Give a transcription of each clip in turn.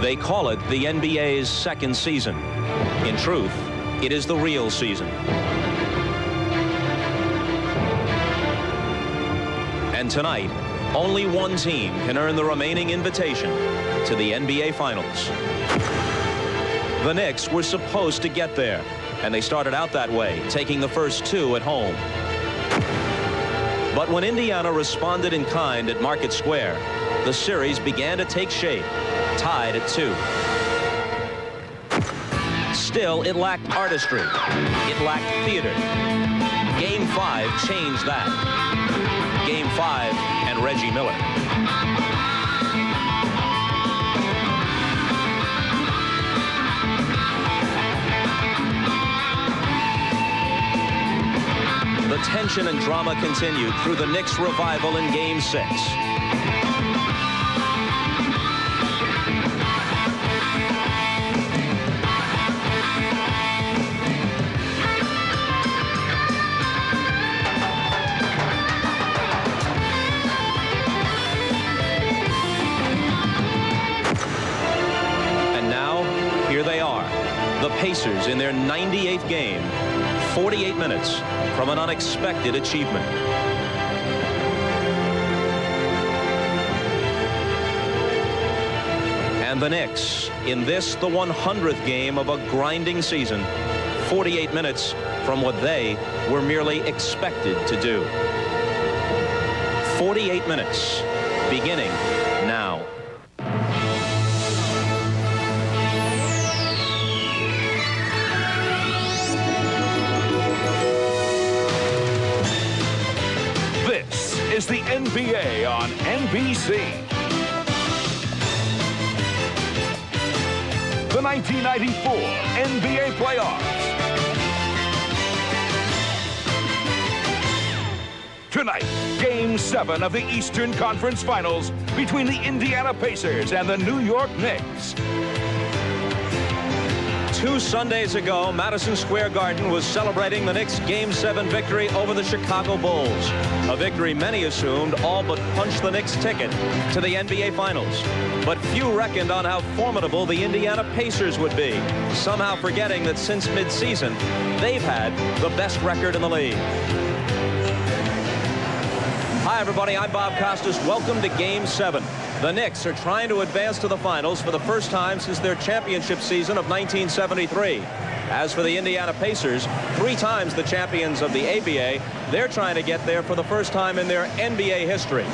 They call it the NBA's second season. In truth, it is the real season. And tonight, only one team can earn the remaining invitation to the NBA Finals. The Knicks were supposed to get there, and they started out that way, taking the first two at home. But when Indiana responded in kind at Market Square, the series began to take shape, tied at 2. Still, it lacked artistry. It lacked theater. Game 5 changed that. Game 5 and Reggie Miller. The tension and drama continued through the Knicks' revival in Game 6. And now, here they are, the Pacers in their 98th game, 48 minutes from an unexpected achievement. And the Knicks, in this, the 100th game of a grinding season, 48 minutes from what they were merely expected to do. 48 minutes, beginning now. Is the NBA on NBC. The 1994 NBA playoffs. Tonight, Game 7 of the Eastern Conference Finals between the Indiana Pacers and the New York Knicks. 2 Sundays ago, Madison Square Garden was celebrating the Knicks' Game 7 victory over the Chicago Bulls. A victory many assumed all but punched the Knicks' ticket to the NBA Finals. But few reckoned on how formidable the Indiana Pacers would be, somehow forgetting that since mid-season, they've had the best record in the league. Hi, everybody. I'm Bob Costas. Welcome to Game 7. The Knicks are trying to advance to the finals for the first time since their championship season of 1973. As for the Indiana Pacers, 3 times the champions of the ABA, they're trying to get there for the first time in their NBA history.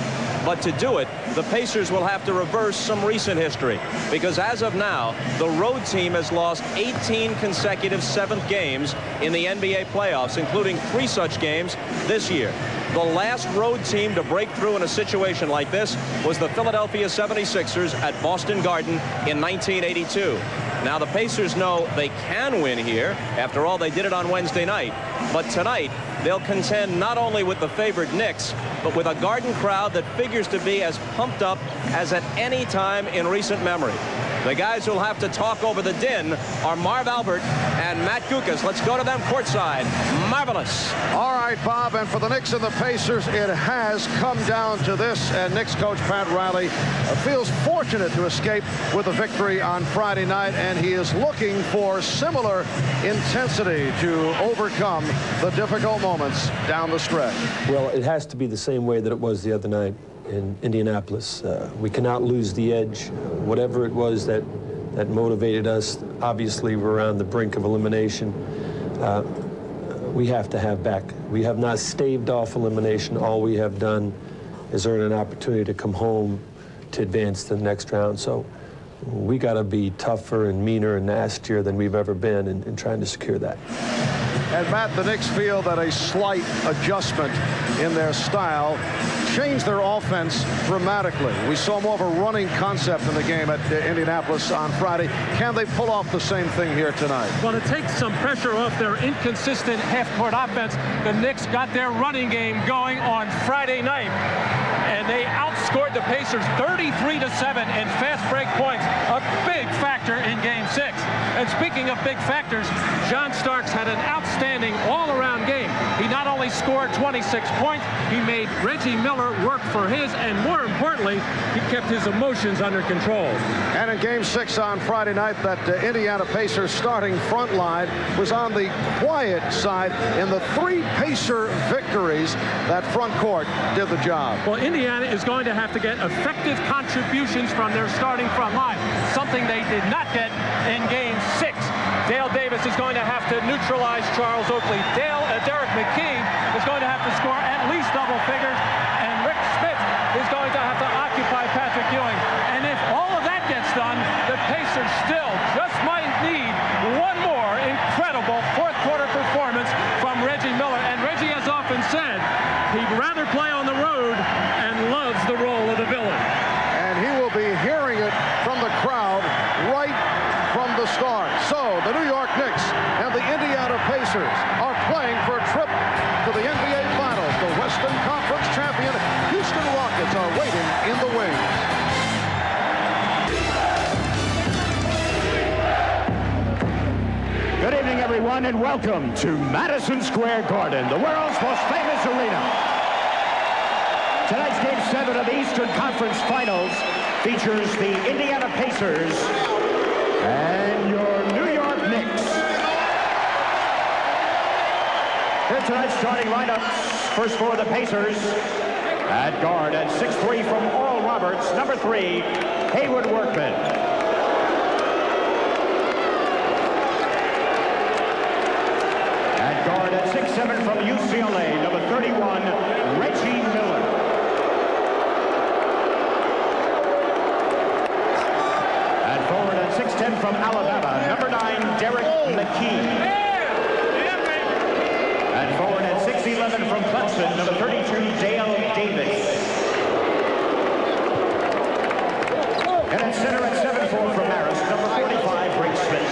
But to do it, the Pacers will have to reverse some recent history, because as of now, the road team has lost 18 consecutive 7th games in the NBA playoffs, including 3 such games this year. The last road team to break through in a situation like this was the Philadelphia 76ers at Boston Garden in 1982. Now, the Pacers know they can win here. After all, they did it on Wednesday night. But tonight, they'll contend not only with the favored Knicks, but with a Garden crowd that figures to be as pumped up as at any time in recent memory. The guys who'll have to talk over the din are Marv Albert and Matt Gukas. Let's go to them courtside. Marvelous. All right, Bob, and for the Knicks and the Pacers, it has come down to this, and Knicks coach Pat Riley feels fortunate to escape with a victory on Friday night, and he is looking for similar intensity to overcome the difficult moments down the stretch. Well, it has to be the same way that it was the other night in Indianapolis. We cannot lose the edge. Whatever it was that motivated us, obviously we're on the brink of elimination. We have to have back. We have not staved off elimination. All we have done is earn an opportunity to come home to advance to the next round. So we got to be tougher and meaner and nastier than we've ever been in trying to secure that. And Matt, the Knicks feel that a slight adjustment in their style changed their offense dramatically. We saw more of a running concept in the game at Indianapolis on Friday. Can they pull off the same thing here tonight? Well, to take some pressure off their inconsistent half-court offense, the Knicks got their running game going on Friday night. And they outscored the Pacers 33-7 in fast break points, a big factor in Game 6. And speaking of big factors, John Starks had an outstanding all-around game. He not only only scored 26 points. He made Reggie Miller work for his, and more importantly, he kept his emotions under control. And in Game 6 on Friday night, that Indiana Pacers starting front line was on the quiet side. In the 3 Pacer victories, that front court did the job. Well, Indiana is going to have to get effective contributions from their starting front line, something they did not get in Game 6. Dale Davis is going to have to neutralize Charles Oakley. Derek McKee is going to have to score at least double figures, and Rick Smith is going to have to occupy Patrick Ewing. And if all of that gets done, the Pacers still just might need one more incredible fourth quarter performance from Reggie Miller. And Reggie has often said he'd rather play on the road and loves the role of the villain. And he will be hearing it from the crowd right from the start. So the New York Knicks and the Indiana Pacers are playing for a trip to the NBA Finals. The Western Conference champion Houston Rockets are waiting in the wings. Good evening, everyone, and welcome to Madison Square Garden, the world's most famous arena. Tonight's Game 7 of the Eastern Conference Finals features the Indiana Pacers and your New York Knicks. Here tonight's starting lineups. First for the Pacers. At guard at 6'3" from Oral Roberts, number 3, Haywood Workman. At guard at 6'7" from UCLA, number 31, Reggie Miller. At forward at 6'10" from Alabama, number 9, Derek McKee. At forward at 6'11" from Clemson, number 32, Dale Davis. And at center at 7'4" from Harris, number 45, Rick Smith.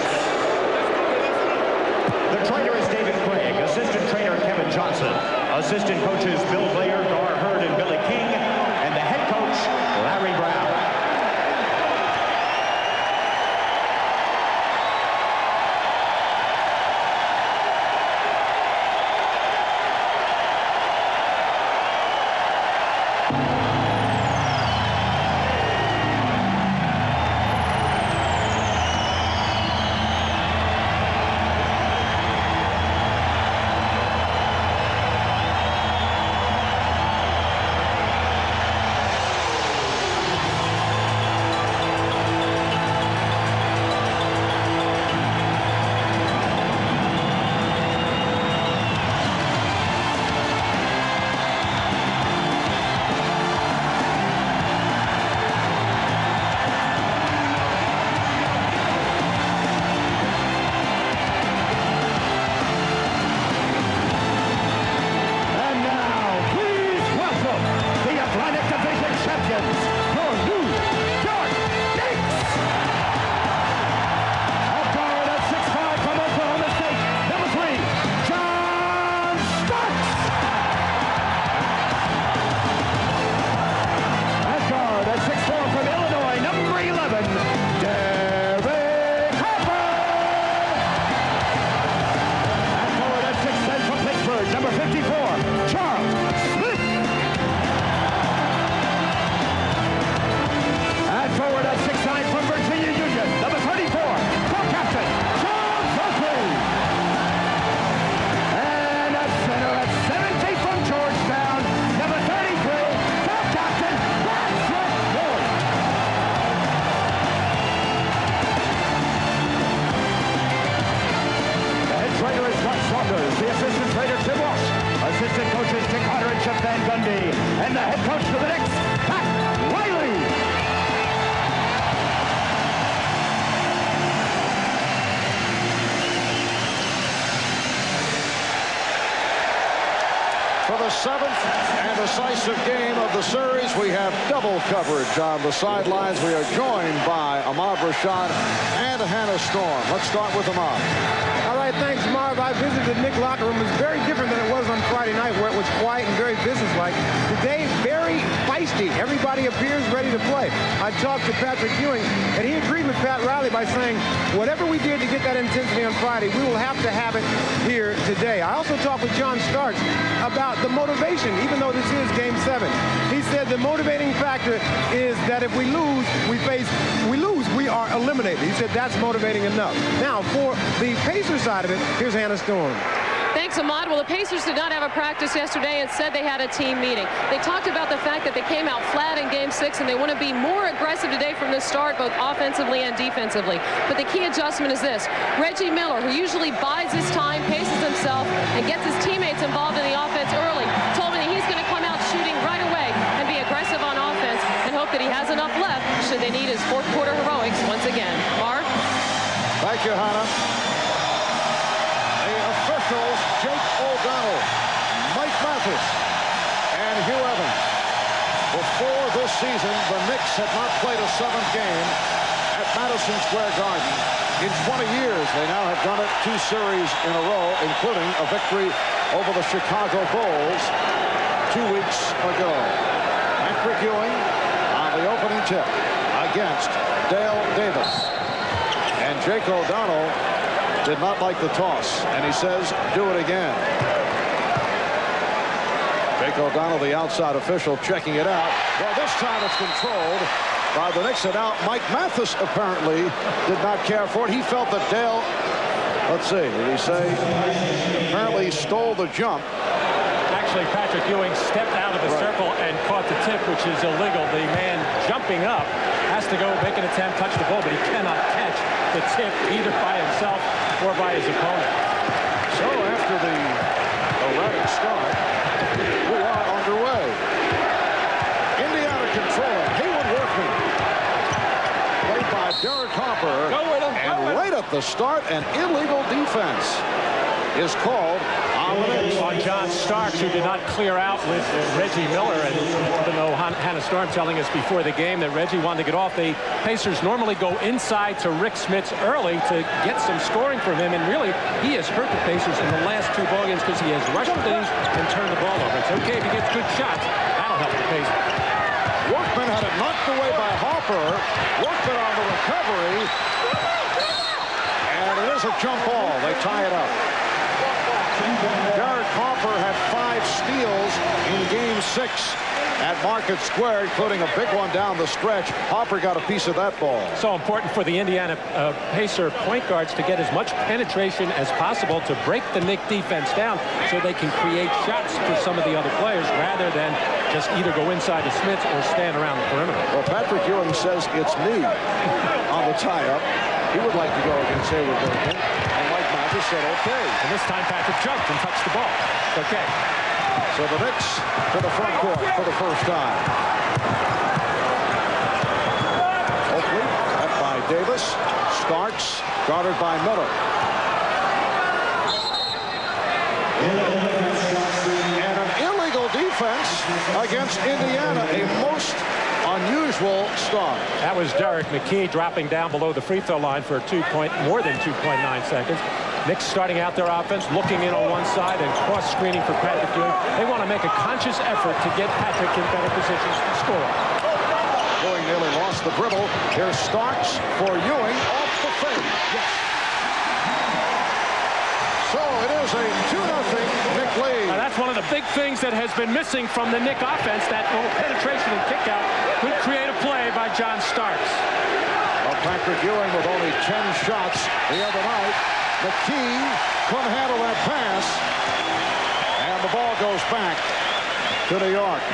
The trainer is David Craig, assistant trainer Kevin Johnson, assistant coaches Bill Blair, Gar Hurd, and Billy King, and the head coach, Larry Brown. And the head coach for the Knicks, Pat Riley. For the 7th and decisive game of the series, we have double coverage on the sidelines. We are joined by Ahmad Rashad and Hannah Storm. Let's start with Ahmad. All right, right, thanks, Marv. I visited the Knicks locker room. It was very different than it was on Friday night, where it was quiet and very businesslike. Today, very feisty. Everybody appears ready to play. I talked to Patrick Ewing, and he agreed with Pat Riley by saying, whatever we did to get that intensity on Friday, we will have to have it here today. I also talked with John Starks about the motivation, even though this is Game 7. He said the motivating factor is that if we lose, we are eliminated. He said that's motivating enough. Now, for the Pacers side of it, here's Hannah Storm. Thanks, Ahmad. Well, the Pacers did not have a practice yesterday and said they had a team meeting. They talked about the fact that they came out flat in Game 6 and they want to be more aggressive today from the start, both offensively and defensively. But the key adjustment is this. Reggie Miller, who usually buys his time, paces himself, and gets his teammates involved in the offense early, told me that he's going to come out shooting right away and be aggressive on offense and hope that he has enough left should they need his fourth quarter heroics once again. Mark? Thank you, Hannah. The officials, Jake O'Donnell, Mike Mathis, and Hugh Evans. Before this season, the Knicks had not played a seventh game at Madison Square Garden. In 20 years, they now have done it 2 series in a row, including a victory over the Chicago Bulls 2 weeks ago. Patrick Ewing on the opening tip against Dale Davis. And Jake O'Donnell did not like the toss, and he says, do it again. Jake O'Donnell, the outside official, checking it out. Well, this time it's controlled by the Knicks, and now Mike Mathis apparently did not care for it. He felt that Dale, let's see, did he say, apparently stole the jump. Actually, Patrick Ewing stepped out of the circle and caught the tip, which is illegal. The man jumping up has to go make an attempt, touch the ball, but he cannot catch the tip either by himself or by his opponent. So after the erratic start, we are underway. Indiana controlling. Haywood Workman. Played by Derek Harper. And right at the start, an illegal defense is called on the Knicks. On John Starks, who did not clear out with Reggie Miller. And even though Hannah Storm telling us before the game that Reggie wanted to get off, the Pacers normally go inside to Rick Smits early to get some scoring from him. And really, he has hurt the Pacers in the last 2 ball games because he has rushed things and turned the ball over. It's okay if he gets good shots. That'll help the Pacers. Workman had it knocked away by Harper. Workman on the recovery. And it is a jump ball. They tie it up. Derek Harper had 5 steals in Game 6 at Market Square, including a big one down the stretch. Harper got a piece of that ball. So important for the Indiana Pacer point guards to get as much penetration as possible to break the Knicks defense down so they can create shots for some of the other players rather than just either go inside to Smits or stand around the perimeter. Well, Patrick Ewing says it's me on the tie-up. He would like to go against Haywood Workman. And Mike Mathis said, okay. And this time Patrick jumped and touched the ball. Okay. So the Knicks to the front court for the first time. Oakley, met by Davis. Starks, guarded by Miller. And an illegal defense against Indiana. A most unusual start. That was Derek McKee dropping down below the free throw line for more than 2.9 seconds. Knicks starting out their offense, looking in on one side and cross-screening for Patrick Ewing. They want to make a conscious effort to get Patrick in better positions to score. Ewing nearly lost the dribble. Here's Starks for Ewing off the fade. Yes. So it is a 2-0 Knick lead. Now that's one of the big things that has been missing from the Knick offense. That little penetration and kick-out could create a play by John Starks. Well, Patrick Ewing with only 10 shots the other night. McKee couldn't handle that pass, and the ball goes back to New York.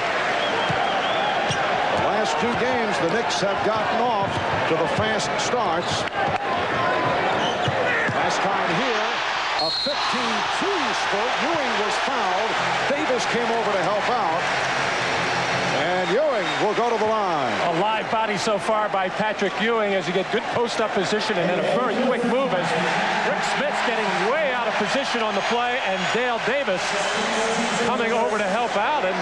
The last 2 games, the Knicks have gotten off to the fast starts. Last time here, a 15-2 spurt. Ewing was fouled. Davis came over to help out. And Ewing will go to the line. A live body so far by Patrick Ewing as you get good post-up position and then a very quick move as Rick Smits getting way out of position on the play and Dale Davis coming over to help out. And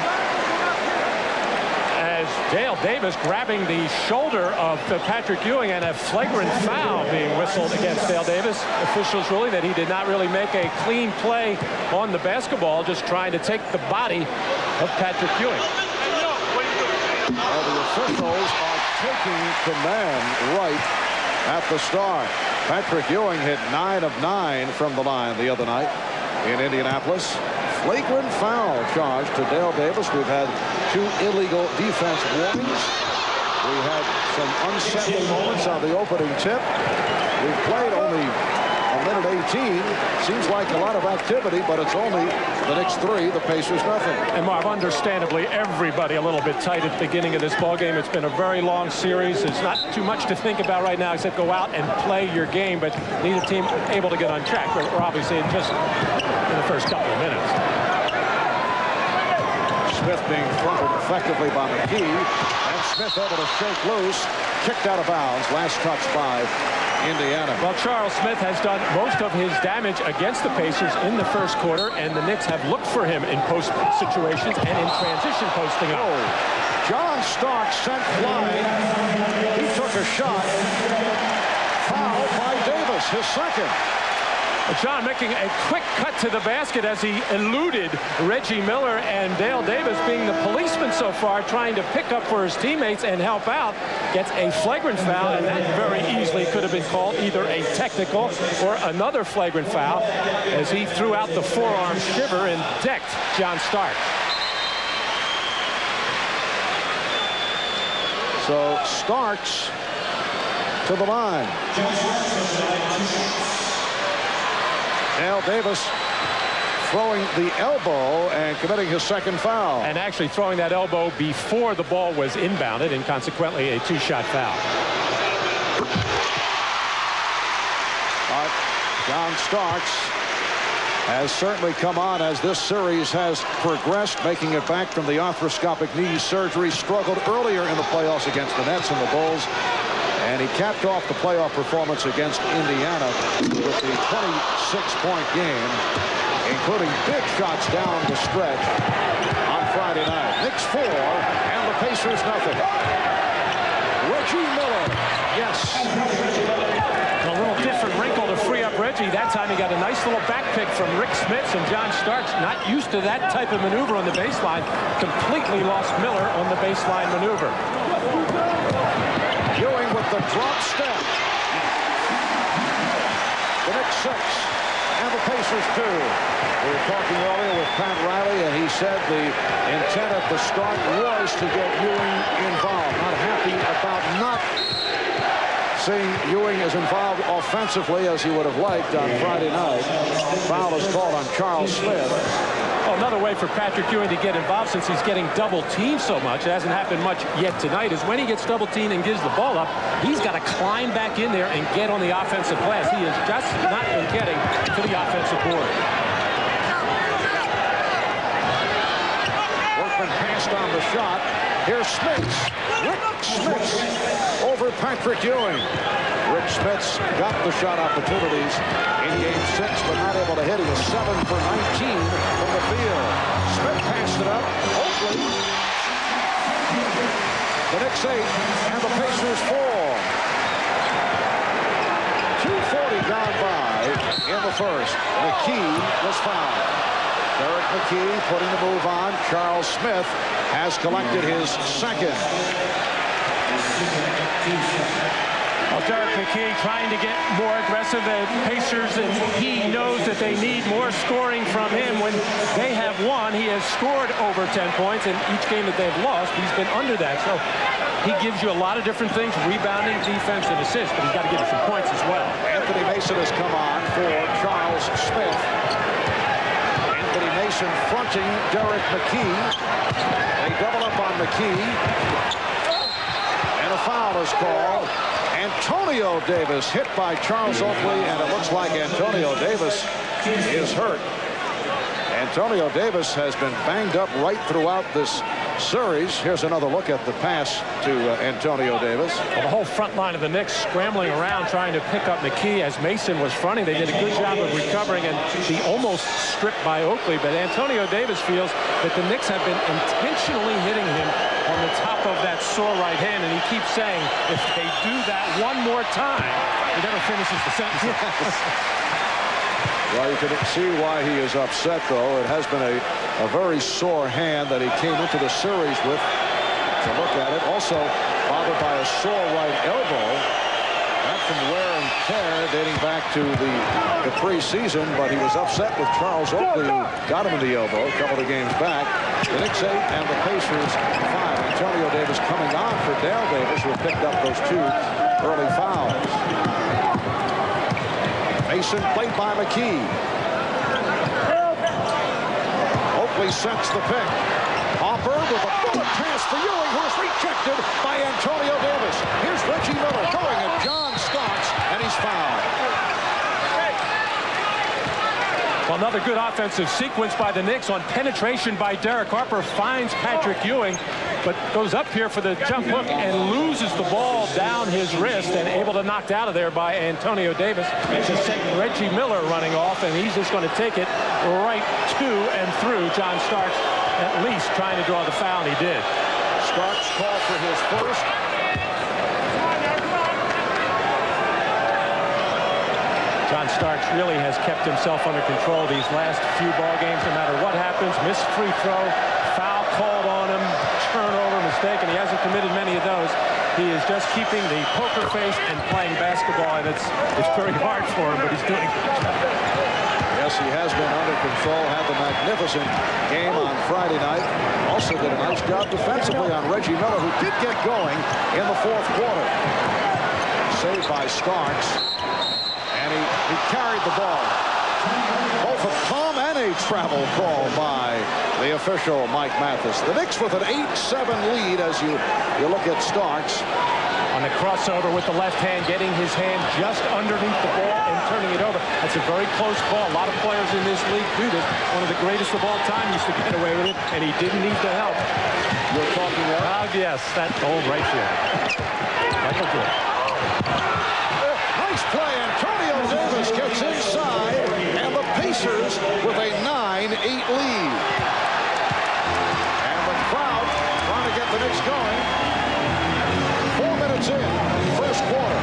as Dale Davis grabbing the shoulder of of Patrick Ewing and a flagrant foul being whistled against Dale Davis. Officials ruling that he did not really make a clean play on the basketball, just trying to take the body of Patrick Ewing. Well, the officials are taking command right at the start. Patrick Ewing hit 9 of 9 from the line the other night in Indianapolis. Flagrant foul charge to Dale Davis. We've had 2 illegal defense warnings. We had some unsettling moments on the opening tip. We've played only a minute 18. Seems like a lot of activity, but it's only the Knicks 3, the Pacers nothing. And Marv, understandably, everybody a little bit tight at the beginning of this ball game. It's been a very long series. There's not too much to think about right now except go out and play your game, but neither team able to get on track. We're obviously just in the first couple of minutes. Smith being fronted effectively by McKee, and Smith able to shake loose, kicked out of bounds. Last touch by Indiana. Well, Charles Smith has done most of his damage against the Pacers in the first quarter, and the Knicks have looked for him in post situations and in transition posting up. Oh, John Stark sent flying. He took a shot. Foul by Davis, his second. John making a quick cut to the basket as he eluded Reggie Miller, and Dale Davis, being the policeman so far, trying to pick up for his teammates and help out, gets a flagrant foul, and that very easily could have been called either a technical or another flagrant foul as he threw out the forearm shiver and decked John Stark. So Starks to the line. Dale Davis throwing the elbow and committing his second foul. And actually throwing that elbow before the ball was inbounded, and consequently a 2-shot foul. But John Starks has certainly come on as this series has progressed, making it back from the arthroscopic knee surgery. Struggled earlier in the playoffs against the Nets and the Bulls. And he capped off the playoff performance against Indiana with the 26-point game, including big shots down the stretch on Friday night. Knicks 4 and the Pacers nothing. Reggie Miller, yes. A little different wrinkle to free up Reggie. That time he got a nice little back pick from Rick Smits, and John Starks, not used to that type of maneuver on the baseline, completely lost Miller on the baseline maneuver. Ewing with the drop step. The Knicks 6 and the Pacers 2. We were talking earlier with Pat Riley, and he said the intent at the start was to get Ewing involved. Not happy about not seeing Ewing as involved offensively as he would have liked on Friday night. Foul is called on Charles Smith. Well, another way for Patrick Ewing to get involved, since he's getting double-teamed so much, it hasn't happened much yet tonight, is when he gets double-teamed and gives the ball up, he's got to climb back in there and get on the offensive glass. He is just not been getting to the offensive board. Workman passed on the shot. Here's Smits. Rick Smits over Patrick Ewing. Rick Smits got the shot opportunities in Game 6, but not able to hit. He was 7 for 19 from the field. Smith passed it up. Oakley. The Knicks 8 and the Pacers 4. 2:40 gone by in the first. McKee was fouled. Derek McKee putting the move on. Charles Smith has collected his second. Well, Derek McKee trying to get more aggressive at Pacers, and he knows that they need more scoring from him. When they have won, he has scored over 10 points, and each game that they've lost, he's been under that. So he gives you a lot of different things, rebounding, defense, and assists, but he's got to get you some points as well. Anthony Mason has come on for Charles Smith. Anthony Mason fronting Derek McKee. They double up on McKee. And a foul is called. Antonio Davis hit by Charles Oakley, and it looks like Antonio Davis is hurt. Antonio Davis has been banged up right throughout this series. Here's another look at the pass to Antonio Davis. Well, the whole front line of the Knicks scrambling around trying to pick up McKee as Mason was fronting. They did a good job of recovering, and he almost stripped by Oakley. But Antonio Davis feels that the Knicks have been intentionally hitting him on the top of that sore right hand, and he keeps saying, if they do that one more time, he never finishes the sentence. Well, you can see why he is upset, though. It has been a very sore hand that he came into the series with. To look at it, also bothered by a sore right elbow. That from wear and tear dating back to the preseason, but he was upset with Charles Oakley, who got him in the elbow a couple of games back. The Knicks 8 and the Pacers 5. Antonio Davis coming on for Dale Davis, who picked up those 2 early fouls. Mason played by McKee. Oakley sets the pick. Hopper with a bullet pass for Ewing, who is rejected by Antonio Davis. Here's Reggie Miller going at John Starks, and he's fouled. Well, another good offensive sequence by the Knicks on penetration by Derek Harper, finds Patrick Ewing, but goes up here for the jump hook and loses the ball down his wrist, and able to knocked out of there by Antonio Davis to send Reggie Miller running off, and he's just going to take it right to and through John Starks, at least trying to draw the foul, and he did. Starks called for his first. John Starks really has kept himself under control these last few ball games. No matter what happens, missed free throw, foul called on him, turnover, mistake, and he hasn't committed many of those. He is just keeping the poker face and playing basketball, and it's very hard for him, but he's doing a good job. Yes, he has been under control, had the magnificent game on Friday night. Also did a nice job defensively on Reggie Miller, who did get going in the 4th quarter. Saved by Starks. And he carried the ball. Both a palm and a travel call by the official, Mike Mathis. The Knicks with an 8-7 lead as you look at Starks. On the crossover with the left hand, getting his hand just underneath the ball and turning it over. That's a very close ball. A lot of players in this league do this. One of the greatest of all time used to get away with it, and he didn't need the help. You're talking about? Yes, that old right field. Michael Jordan. Nice play. Antonio Davis gets inside, and the Pacers with a 9-8 lead. And the crowd trying to get the Knicks going. 4 minutes in, 1st quarter.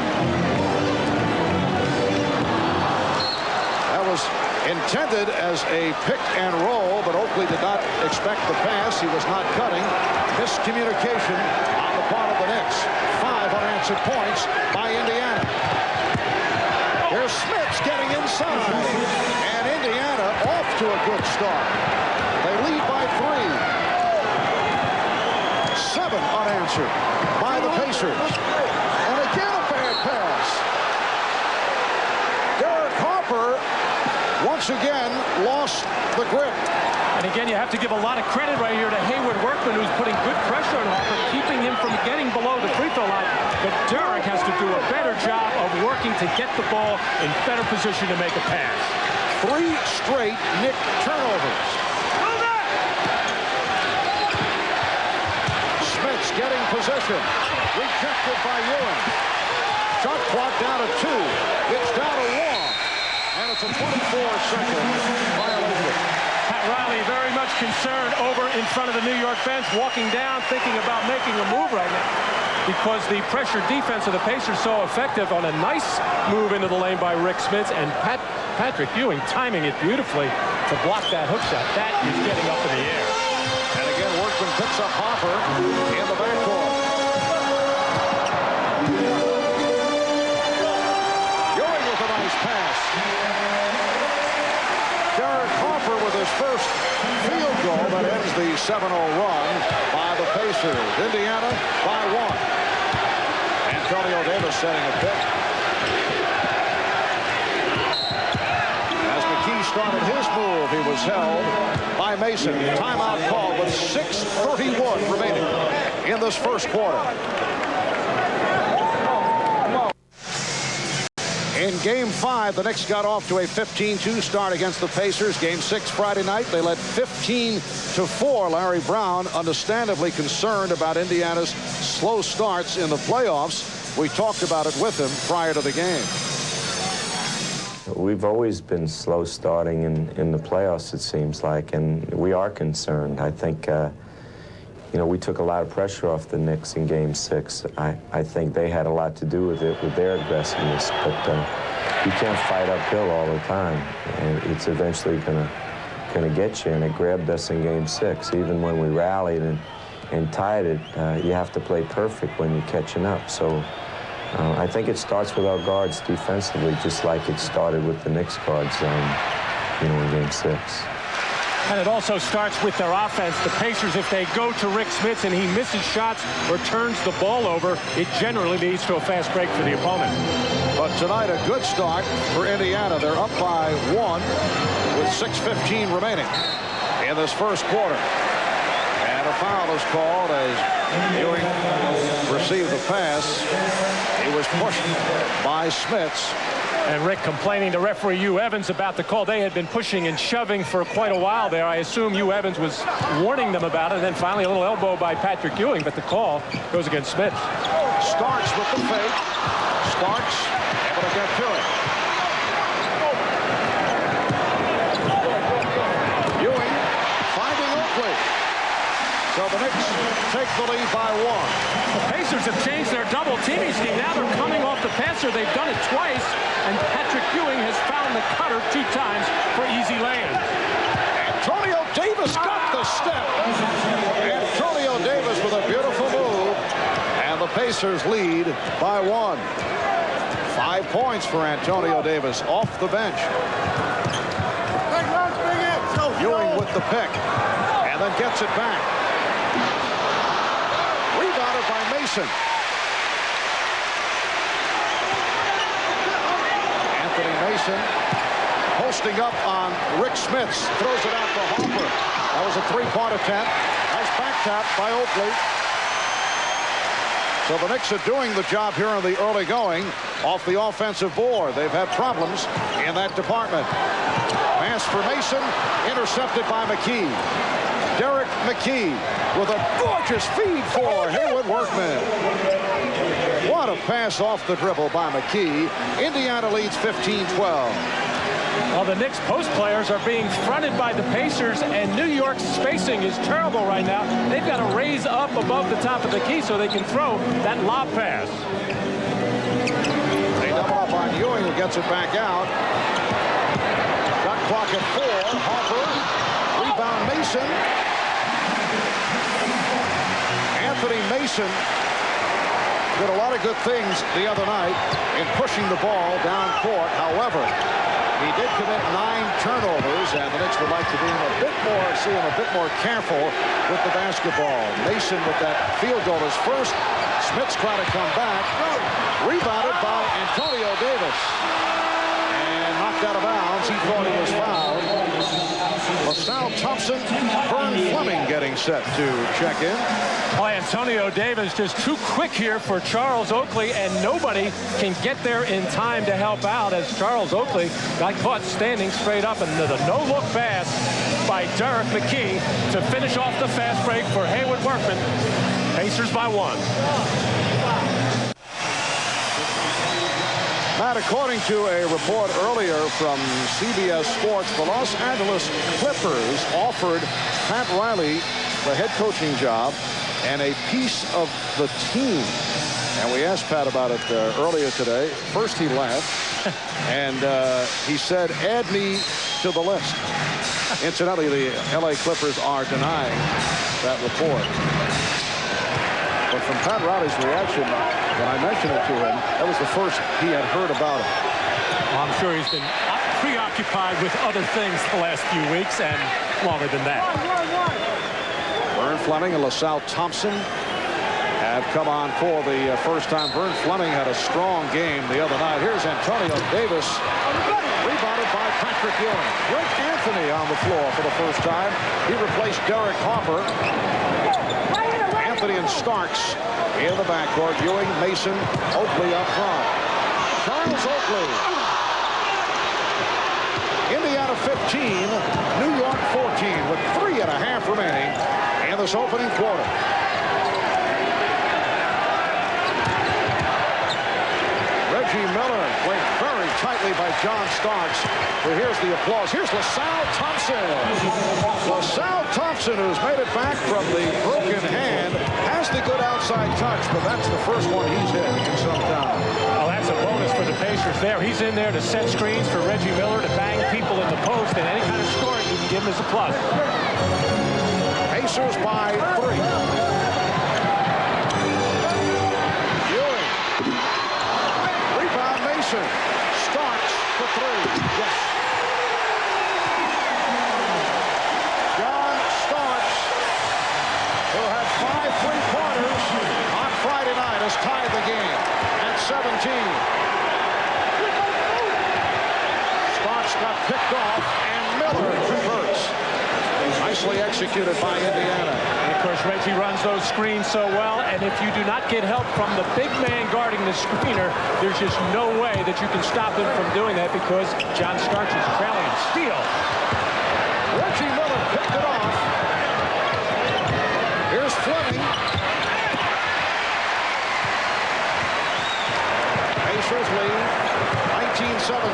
That was intended as a pick and roll, but Oakley did not expect the pass. He was not cutting. Miscommunication on the part of the Knicks. 5 unanswered points by Indiana. Here's Smith's getting inside, and Indiana off to a good start. They lead by 3. 7 unanswered by the Pacers. And again a bad pass. Derek Harper once again lost the grip. And again, you have to give a lot of credit right here to Hayward Workman, who's putting good pressure on Harper, keeping him from getting below the free throw line. But Derek has to do a better job of working to get the ball in better position to make a pass. 3 straight Knick turnovers. Smith's getting possession. Rejected by Ewing. Shot clock down to 2. It's down to 1. And it's a 24-second violation. Pat Riley very much concerned over in front of the New York bench, walking down, thinking about making a move right now, because the pressure defense of the Pacers so effective on a nice move into the lane by Rick Smits, and Patrick Ewing timing it beautifully to block that hook shot. That is getting up in the air. And again, Workman picks up Hopper in the backcourt. Ewing with a nice pass. Derek Harper with his first field goal that ends the 7-0 run by the Pacers. Indiana by 1. Antonio Davis setting a pick. As McKee started his move, he was held by Mason. Timeout called with 6:31 remaining in this 1st quarter. In In Game 5, the Knicks got off to a 15-2 start against the Pacers. Game 6 Friday night, they led 15-4. Larry Brown, understandably concerned about Indiana's slow starts in the playoffs. We talked about it with him prior to the game. We've always been slow starting in the playoffs, it seems like, and we are concerned. I think, you know, we took a lot of pressure off the Knicks in Game 6. I think they had a lot to do with it, with their aggressiveness, but you can't fight uphill all the time, and it's eventually gonna get you, and it grabbed us in Game 6. Even when we rallied and tied it, you have to play perfect when you're catching up. So I think it starts with our guards defensively, just like it started with the Knicks guards, you know, in Game 6. And it also starts with their offense. The Pacers, if they go to Rick Smits and he misses shots or turns the ball over, it generally leads to a fast break for the opponent. But tonight, a good start for Indiana. They're up by 1 with 6:15 remaining in this first quarter. And a foul is called as Ewing received the pass. He was pushed by Smits. And Rick complaining to referee Hugh Evans about the call. They had been pushing and shoving for quite a while there. I assume Hugh Evans was warning them about it. And then finally a little elbow by Patrick Ewing, but the call goes against Smith. Starks with the fake. Starks able to get to it. Ewing finding Oakley. So the Knicks take the lead by 1. The Pacers have changed their double teaming scheme. Now they're coming off the passer. They've done it twice, and Patrick Ewing has found the cutter 2 times for easy laying. Antonio Davis got the step. Antonio Davis with a beautiful move, and the Pacers lead by 1. 5 points for Antonio Davis off the bench. Ewing with the pick, and then gets it back. Rebounded by Mason. Anthony Mason posting up on Rick Smits. Throws it out to Harper. That was a 3-point attempt. Nice back tap by Oakley. So the Knicks are doing the job here in the early going off the offensive board. They've had problems in that department. Pass for Mason, intercepted by McKee. Derek McKee with a gorgeous feed for Haywood Workman. What a pass off the dribble by McKee. Indiana leads 15-12. Well, the Knicks post players are being fronted by the Pacers, and New York's spacing is terrible right now. They've got to raise up above the top of the key so they can throw that lob pass. They double up on Ewing, who gets it back out. Shot clock at 4. Harper. Rebound Mason. Anthony Mason did a lot of good things the other night in pushing the ball down court. However, he did commit 9 turnovers, and the Knicks would like to see him a bit more careful with the basketball. Mason with that field goal is first. Smits trying to come back. Rebounded by Antonio Davis. And knocked out of bounds. He thought he was fouled. LaSalle Thompson, Vern Fleming getting set to check in. Oh, Antonio Davis just too quick here for Charles Oakley, and nobody can get there in time to help out as Charles Oakley got caught standing straight up, and the no-look pass by Derek McKee to finish off the fast break for Haywood Workman. Pacers by 1. Matt, according to a report earlier from CBS Sports, the Los Angeles Clippers offered Pat Riley the head coaching job and a piece of the team. And we asked Pat about it earlier today. First he laughed, and he said, add me to the list. Incidentally, the LA Clippers are denying that report. But from Pat Riley's reaction, when I mentioned it to him, that was the first he had heard about it. Well, I'm sure he's been preoccupied with other things the last few weeks and longer than that. Vern Fleming and LaSalle Thompson have come on for the first time. Vern Fleming had a strong game the other night. Here's Antonio Davis. Rebounded by Patrick Ewing. Rick Anthony on the floor for the first time. He replaced Derek Harper. Anthony and Starks in the backcourt. Ewing, Mason, Oakley up front. Charles Oakley New York 14 with 3.5 remaining in this opening quarter. Reggie Miller played very tightly by John Starks. But here's the applause. Here's LaSalle Thompson. LaSalle Thompson, who's made it back from the broken hand, has the good outside touch, but that's the first one he's hit in some time. Oh, that's a bonus for the Pacers there. He's in there to set screens for Reggie Miller to bang people in the post, and any kind of scoring you can give him as a plus. Pacers by 3. Ewing. Rebound Mason. Starks for 3. Yes. John Starks, who had 5 3-pointers on Friday night, has tied the game at 17. Starks got picked off, and Miller converts. Nicely executed by Indiana. And of course, Reggie runs those screens so well, and if you do not get help from the big man guarding the screener, there's just no way that you can stop him from doing that because John Starks is trailing and steal. Reggie Miller picked it off. Here's Fleming. Pacers lead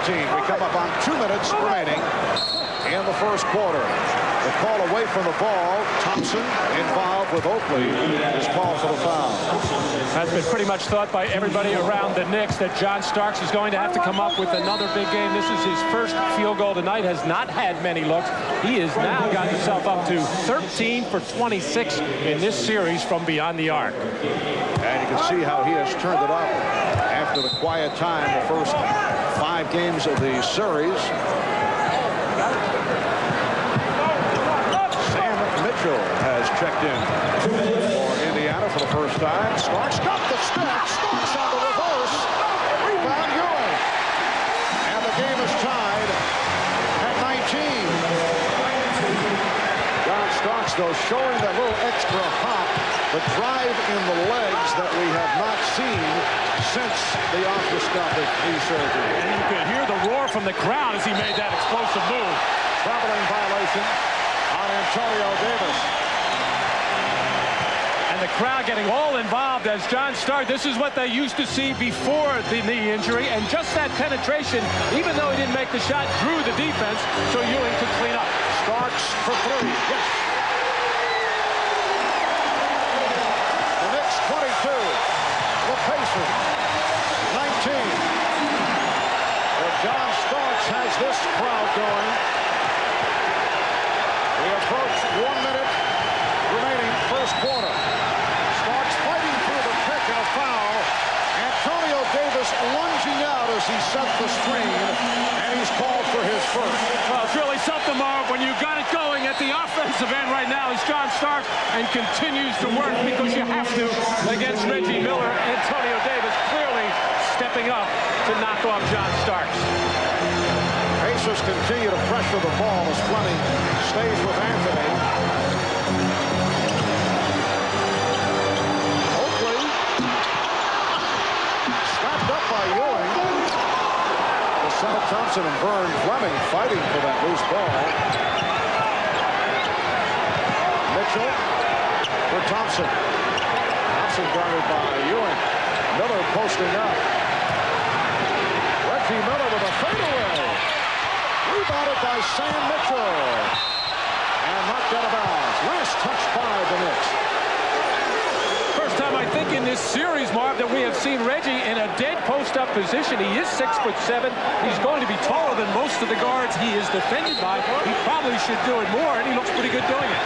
19-17. We come up on 2 minutes remaining in the first quarter. The call away from the ball. Thompson involved with Oakley is called for the foul. That's been pretty much thought by everybody around the Knicks that John Starks is going to have to come up with another big game. This is his first field goal tonight. Has not had many looks. He has now got himself up to 13 for 26 in this series from beyond the arc. And you can see how he has turned it up after the quiet time, the first 5 games of the series. Mitchell has checked in for Indiana for the first time. Starks got the step. Starks on the reverse. Rebound Ewing. And the game is tied at 19. John Starks, though, showing that little extra hop, the drive in the legs that we have not seen since the arthroscopic knee surgery. And you could hear the roar from the crowd as he made that explosive move. Traveling violation on Antonio Davis. And the crowd getting all involved as John Starks. This is what they used to see before the knee injury. And just that penetration, even though he didn't make the shot, drew the defense so Ewing could clean up. Starks for 3. Yes. The Knicks 22. The Pacers 19. Well, John Starks has this crowd going. We approach 1 minute remaining first quarter. Starks fighting through the pick and a foul. Antonio Davis lunging out as he set the screen, and he's called for his first. Well, it's really something, Marv, when you got it going at the offensive end right now is John Starks, and continues to work because you have to against Reggie Miller. Antonio Davis clearly stepping up to knock off John Starks. Pacers continue to pressure the ball as Fleming stays with Anthony. Oakley snapped up by Ewing. LaSalle Thompson and Vern Fleming fighting for that loose ball. Mitchell for Thompson. Thompson guarded by Ewing. Miller posting up. Reggie Miller with a fadeaway. Rebounded by Sam Mitchell. And knocked out of bounds. Last touch by the Knicks. First time, I think, in this series, Marv, that we have seen Reggie in a dead post-up position. He is 6'7". He's going to be taller than most of the guards he is defended by. He probably should do it more, and he looks pretty good doing it.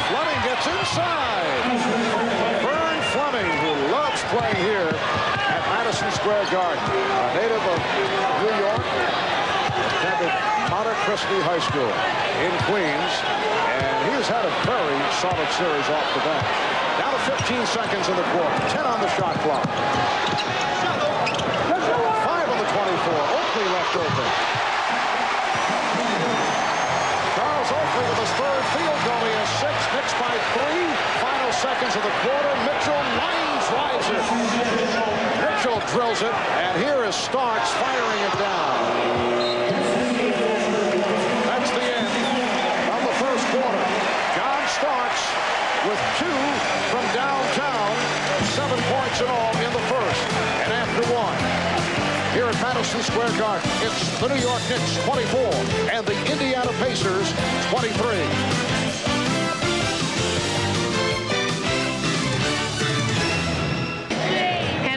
Fleming gets inside. Vern Fleming, who loves playing here at Madison Square Garden, a native of New York, attended Monte Cristi High School in Queens, and he has had a very solid series off the bench. Down to 15 seconds in the quarter, 10 on the shot clock. 5 on the 24. Oakley left open. Charles Oakley with his third field goal. He has 6. Knicks by 3. Final final seconds of the quarter. Mitchell lines drives it. Mitchell drills it, and here is Starks firing it down. That's the end of the first quarter. John Starks with 2 from downtown, 7 points in all in the first. And after 1, here at Madison Square Garden, it's the New York Knicks 24 and the Indiana Pacers 23.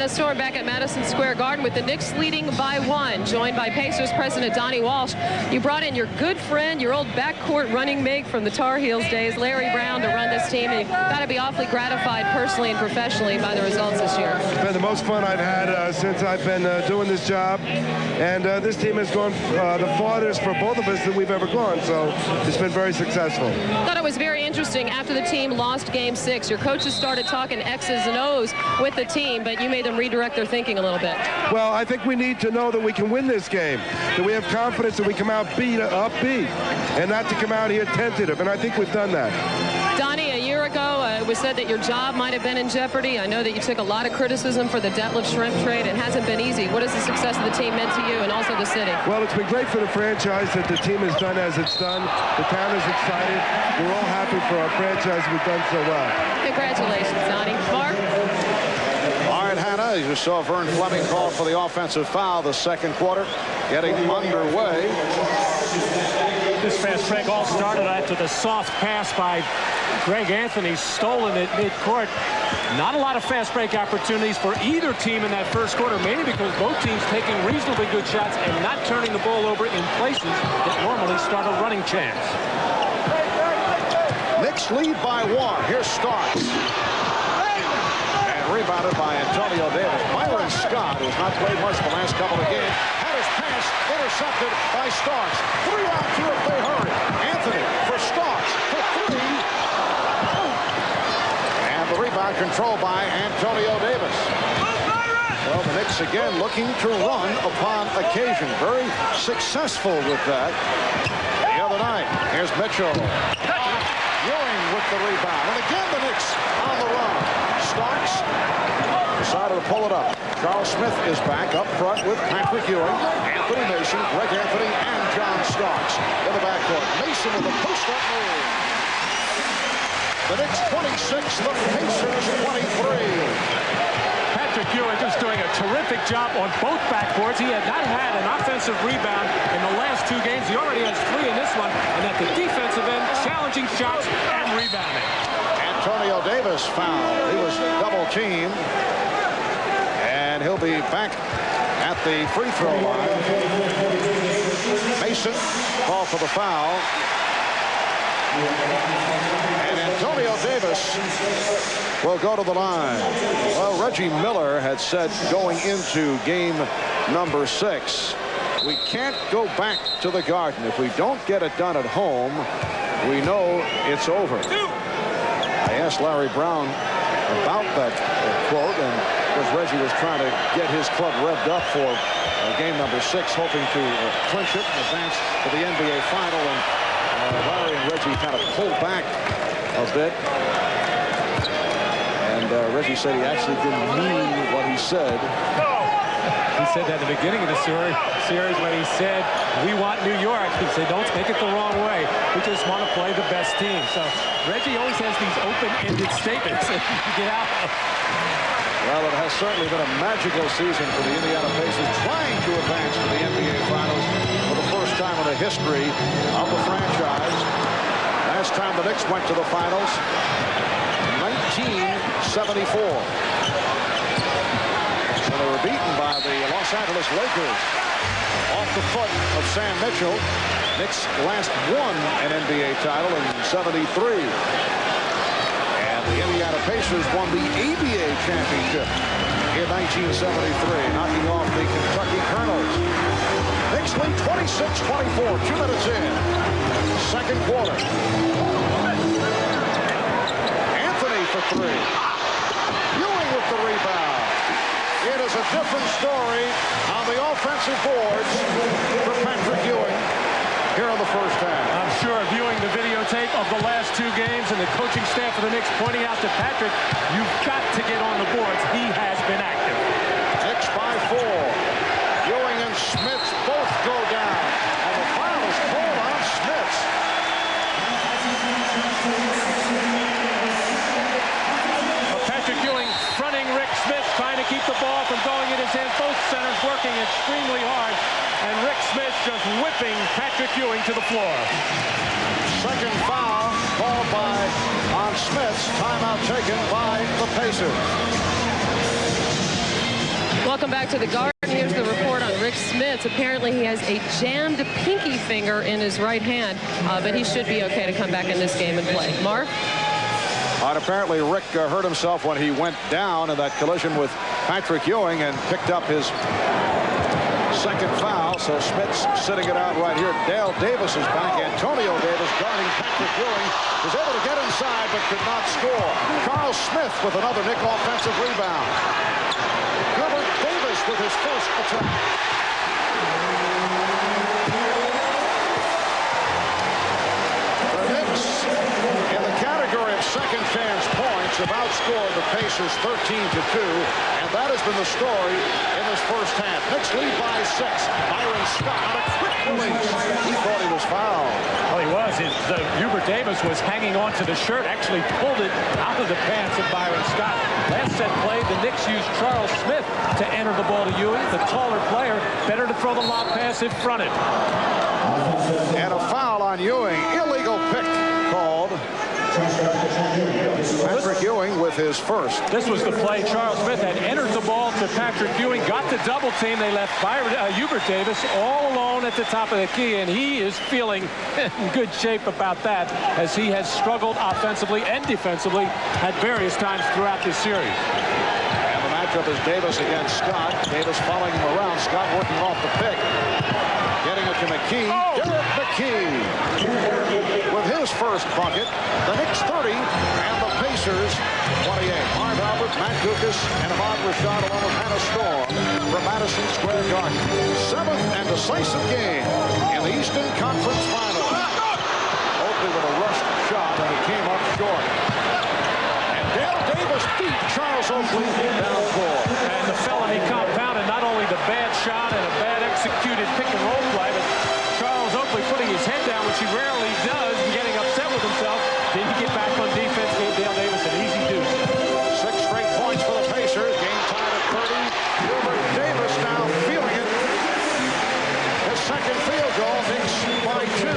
A storm back at Madison Square Garden with the Knicks leading by 1, joined by Pacers president Donnie Walsh. You brought in your good friend, your old backcourt running mate from the Tar Heels days, Larry Brown, to run this team. And you've got to be awfully gratified personally and professionally by the results this year. It's been the most fun I've had since I've been doing this job. And this team has gone the farthest for both of us that we've ever gone. So it's been very successful. I thought it was very interesting. After the team lost Game 6, your coaches started talking X's and O's with the team, but you made them redirect their thinking a little bit. Well, I think we need to know that we can win this game, that we have confidence that we come out upbeat, and not to come out here tentative, and I think we've done that. Donnie, a year ago, it was said that your job might have been in jeopardy. I know that you took a lot of criticism for the Detlef Schrempf trade. It hasn't been easy. What has the success of the team meant to you and also the city? Well, it's been great for the franchise that the team has done as it's done. The town is excited. We're all happy for our franchise. We've done so well. Congratulations, Donnie. Mark? All right, Hannah, you saw Vern Fleming call for the offensive foul the second quarter, getting underway. This fast break all started after the soft pass by Greg Anthony, stolen at midcourt. Not a lot of fast break opportunities for either team in that first quarter, mainly because both teams taking reasonably good shots and not turning the ball over in places that normally start a running chance. Knicks lead by 1. Here's Starks. And rebounded by Antonio Davis. Myron Scott, who's not played much the last couple of games, had his pass intercepted by Starks. 3 on 2 if they hurry. Anthony for Starks for 3. And the rebound controlled by Antonio Davis. Well, the Knicks again looking to run upon occasion. Very successful with that the other night. Here's Mitchell. Ewing with the rebound. And again the Knicks on the run. Starks decided to pull it up. Charles Smith is back up front with Patrick Ewing, Anthony Mason, Greg Anthony, and John Starks in the backcourt. Mason with the post-up move. The Knicks 26, the Pacers 23. Patrick Ewing just doing a terrific job on both backboards. He had not had an offensive rebound in the last 2 games. He already has 3 in this one. And at the defensive end, challenging shots and rebounding. Antonio Davis fouled. He was double teamed. And he'll be back at the free throw line. Mason called for the foul. And Antonio Davis will go to the line. Well, Reggie Miller had said going into game number 6, we can't go back to the Garden. If we don't get it done at home, we know it's over. I asked Larry Brown about that quote, and because Reggie was trying to get his club revved up for game number 6, hoping to clinch it and advance to the NBA final, and Larry and Reggie kind of pulled back a bit. And Reggie said he actually didn't mean what he said. He said that at the beginning of the series when he said, we want New York. He said, don't take it the wrong way. We just want to play the best team. So Reggie always has these open-ended statements that you can get out of. Well, it has certainly been a magical season for the Indiana Pacers, trying to advance to the NBA Finals for the first time in the history of the franchise. Last time the Knicks went to the Finals, 1974. So they were beaten by the Los Angeles Lakers off the foot of Sam Mitchell. Knicks last won an NBA title in '73. And the Indiana Pacers won the ABA championship in 1973, knocking off the Kentucky Colonels. Knicks lead 26-24, 2 minutes in. Second quarter. Anthony for 3. Ewing with the rebound. It is a different story on the offensive boards for Patrick Ewing. here in the first half. I'm sure viewing the videotape of the last two games and the coaching staff of the Knicks pointing out to Patrick, you've got to get on the boards. He has been active. Knicks by 4. Ewing and Smith both go down. And the foul is called on Smith. Patrick Ewing fronting Rick Smith, trying to keep the ball from going in his hands. Both centers working extremely hard. And Rick Smith just whipping Patrick Ewing to the floor. Second foul called on Smith's. Timeout taken by the Pacers. Welcome back to the Garden. Here's the report on Rick Smith. Apparently he has a jammed pinky finger in his right hand, but he should be okay to come back in this game and play. Marv? Apparently Rick hurt himself when he went down in that collision with Patrick Ewing and picked up his second foul. So Smith's sitting it out right here. Dale Davis is back. Antonio Davis guarding Patrick Ewing. Was able to get inside but could not score. Charles Smith with another Knick offensive rebound. Gilbert Davis with his first attack. The Knicks in the category of second chance points have outscored the Pacers 13-2, and that has been the story in this first half. Knicks lead by 6. Byron Scott on a quick release. He thought he was fouled. Well, he was. Hubert Davis was hanging on to the shirt, actually pulled it out of the pants of Byron Scott. Last set play, the Knicks used Charles Smith to enter the ball to Ewing, the taller player. Better to throw the lob pass if fronted. And a foul on Ewing. Illegal pick called. Patrick Ewing with his first. This was the play. Charles Smith had entered the ball to Patrick Ewing, got the double team. They left Hubert Davis all alone at the top of the key, and he is feeling in good shape about that as he has struggled offensively and defensively at various times throughout this series. And the matchup is Davis against Scott. Davis following him around. Scott working off the pick. Getting it to McKee. Derek McKee with his first bucket. The Knicks 30 and the Pacers 28. Marv Albert, Matt Dukas, and Ahmad Rashad along with Hannah Storm from Madison Square Garden. 7th and decisive game in the Eastern Conference Finals. Oakley with a rushed shot and it came up short. And Dale Davis beat Charles Oakley down 4. And the felony compounded not only the bad shot and a bad executed pick and roll play, but Charles Oakley putting his head down, which he rarely does, and getting upset with himself. Didn't get back on defense, gave Dale Davis an easy deuce. 6 straight points for the Pacers. Game tied at 30. Gilbert Davis now feeling it. His second field goal. Knicks by 2.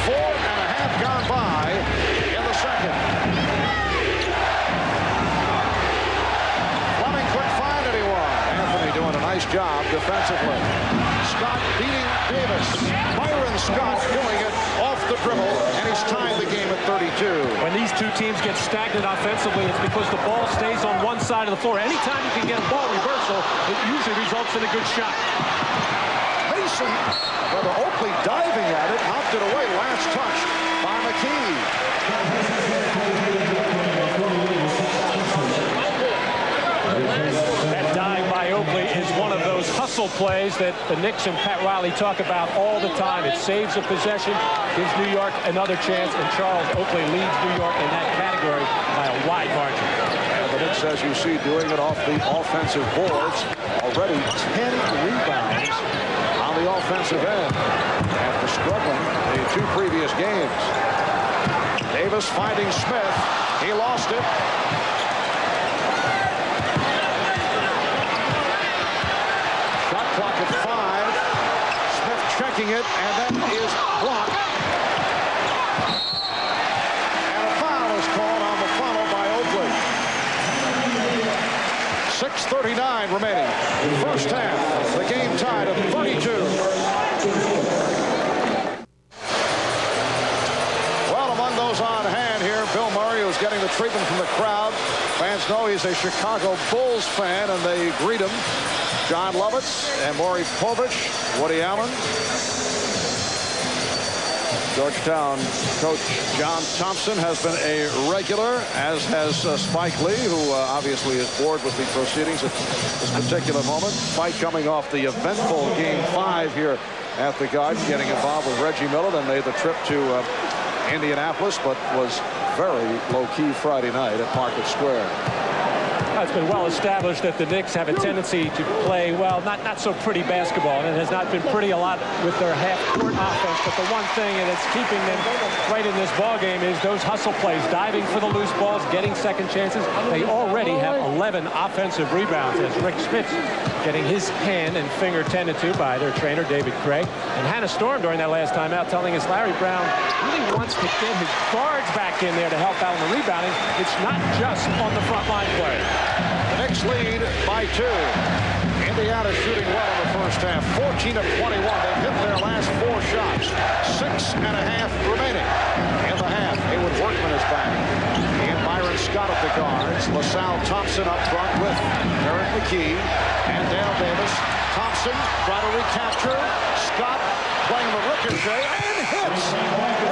4.5 gone by in the second. Fleming couldn't find anyone. Anthony doing a nice job defensively. Scott beating Davis. Byron Scott doing it off the dribble, and he's tying the game at 32. When these two teams get stagnant offensively, it's because the ball stays on one side of the floor. Anytime you can get a ball reversal, it usually results in a good shot. Mason, whether Oakley diving at it, knocked it away. Last touch by McKee. That dive by Oakley is one of those hustle plays that the Knicks and Pat Riley talk about all the time. It saves a possession, gives New York another chance, and Charles Oakley leads New York in that category by a wide margin. And the Knicks, as you see, doing it off the offensive boards. Already 10 rebounds on the offensive end after struggling the 2 previous games. Davis finding Smith. He lost it. Shot clock at 5. Smith checking it, and that is blocked. And a foul is called on the funnel by Oakley. 6:39 remaining. First half. The game tied at 32. Well, among those on hand here, Bill Murray, who's getting the treatment from the crowd. Fans know he's a Chicago Bulls fan, and they greet him. John Lovitz and Maury Povich, Woody Allen. Georgetown coach John Thompson has been a regular, as has Spike Lee, who obviously is bored with the proceedings at this particular moment. Spike coming off the eventful Game 5 here at the Garden, getting involved with Reggie Miller, then made the trip to Indianapolis, but was very low-key Friday night at Market Square. It's been well established that the Knicks have a tendency to play, well, not so pretty basketball, and it has not been pretty a lot with their half-court offense. But the one thing that's keeping them right in this ball game is those hustle plays, diving for the loose balls, getting second chances. They already have 11 offensive rebounds, as Rick Spitz getting his hand and finger tended to by their trainer, David Craig. And Hannah Storm during that last timeout telling us Larry Brown really wants to get his guards back in there to help out on the rebounding. It's not just on the front line play. The Knicks lead by 2. Indiana shooting well in the first half. 14 of 21. They've hit their last 4 shots. 6.5 remaining in the half. Haywood Workman is back. And Byron Scott at the guards. LaSalle Thompson up front with Eric McKee and Dale Davis. Thompson try to recapture. Scott playing the ricochet and hits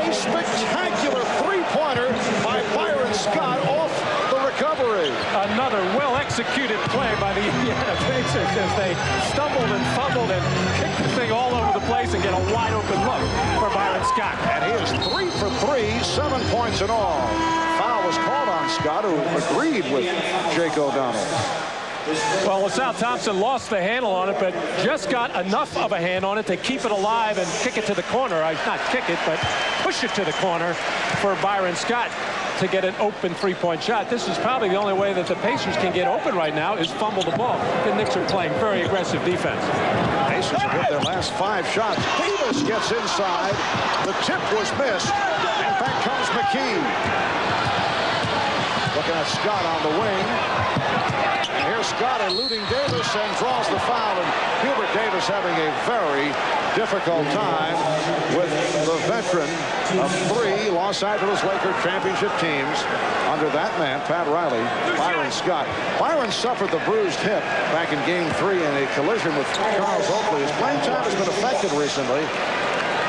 a spectacular three-pointer by Byron Scott off the recovery. Another well-executed play by the Indiana Pacers as they stumbled and fumbled and kicked the thing all over the place and get a wide-open look for Byron Scott. And he is 3 for 3, 7 points in all. Foul was called on Scott, who agreed with Jake O'Donnell. Well, LaSalle Thompson lost the handle on it, but just got enough of a hand on it to keep it alive and kick it to the corner. Not kick it, but push it to the corner for Byron Scott to get an open three-point shot. This is probably the only way that the Pacers can get open right now is fumble the ball. The Knicks are playing very aggressive defense. Pacers have hit their last 5 shots. Davis gets inside. The tip was missed. And back comes McKee. Looking at Scott on the wing. And here's Scott eluding Davis and draws the foul. And Hubert Davis having a very difficult time with the veteran of 3 Los Angeles Lakers championship teams under that man, Pat Riley, Byron Scott. Byron suffered the bruised hip back in Game 3 in a collision with Charles Oakley. His playing time has been affected recently,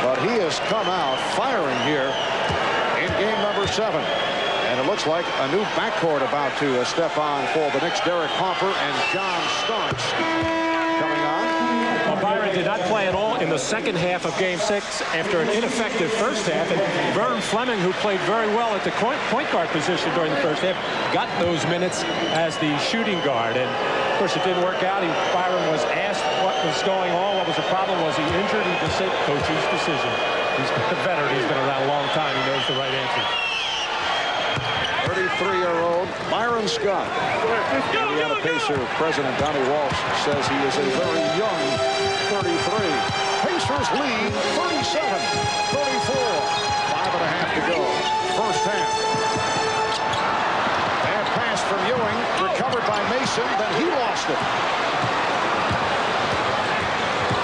but he has come out firing here in game number 7. And it looks like a new backcourt about to step on for the Knicks. Derek Harper and John Starks coming on. Well, Byron did not play at all in the second half of Game 6 after an ineffective first half. And Vern Fleming, who played very well at the point guard position during the first half, got those minutes as the shooting guard. And, of course, it didn't work out. Byron was asked what was going on, what was the problem. Was he injured? He just said, coach's decision. He's a veteran. He's been around a long time. He knows the right answer. 33-year-old Byron Scott. Indiana Pacer President Donnie Walsh says he is a very young 33. Pacers lead 37-34. 5.5 to go. First half. And pass from Ewing, recovered by Mason, then he lost it.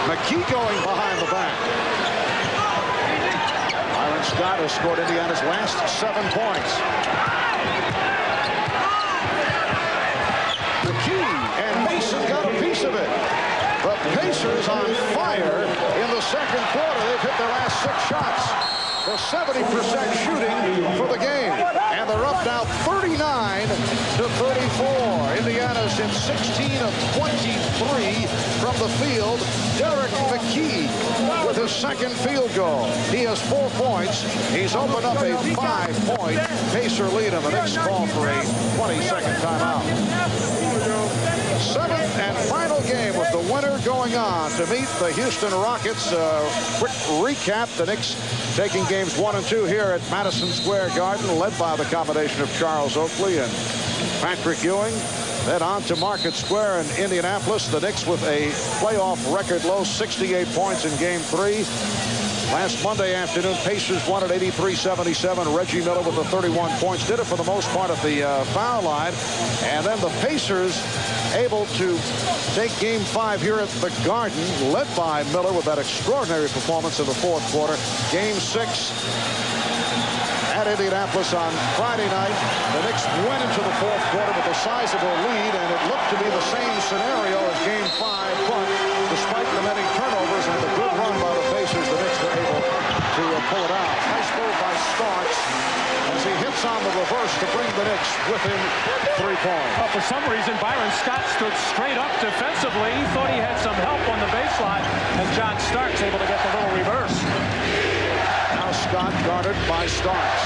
McKee going behind the back. Byron Scott has scored Indiana's last 7 points. McKee and Mason got a piece of it. The Pacers on fire in the second quarter. They've hit their last 6 shots for 70% shooting for the game. And they're up now 39-34. Indiana's in 16 of 23 from the field. Derek McKee with his second field goal. He has 4 points. He's opened up a 5-point Pacer lead, and the Knicks call for a 20-second timeout. 7th and final game with the winner going on to meet the Houston Rockets. Quick recap: the Knicks taking games 1 and 2 here at Madison Square Garden, led by the combination of Charles Oakley and Patrick Ewing. Then on to Market Square in Indianapolis. The Knicks with a playoff record low 68 points in Game 3. Last Monday afternoon, Pacers won at 83-77. Reggie Miller with the 31 points. Did it for the most part at the foul line. And then the Pacers able to take Game 5 here at the Garden, led by Miller with that extraordinary performance in the 4th quarter. Game 6 at Indianapolis on Friday night. The Knicks went into the 4th quarter with a sizable lead, and it looked to be the same scenario as Game 5, but despite the many turnovers and the good run by the Pacers, the Knicks were able to pull it out. Nice move by Starks. as he hits on the reverse to bring the Knicks within 3 points. Well, for some reason, Byron Scott stood straight up defensively. He thought he had some help on the baseline, and John Starks able to get the little reverse. Now Scott guarded by Starks.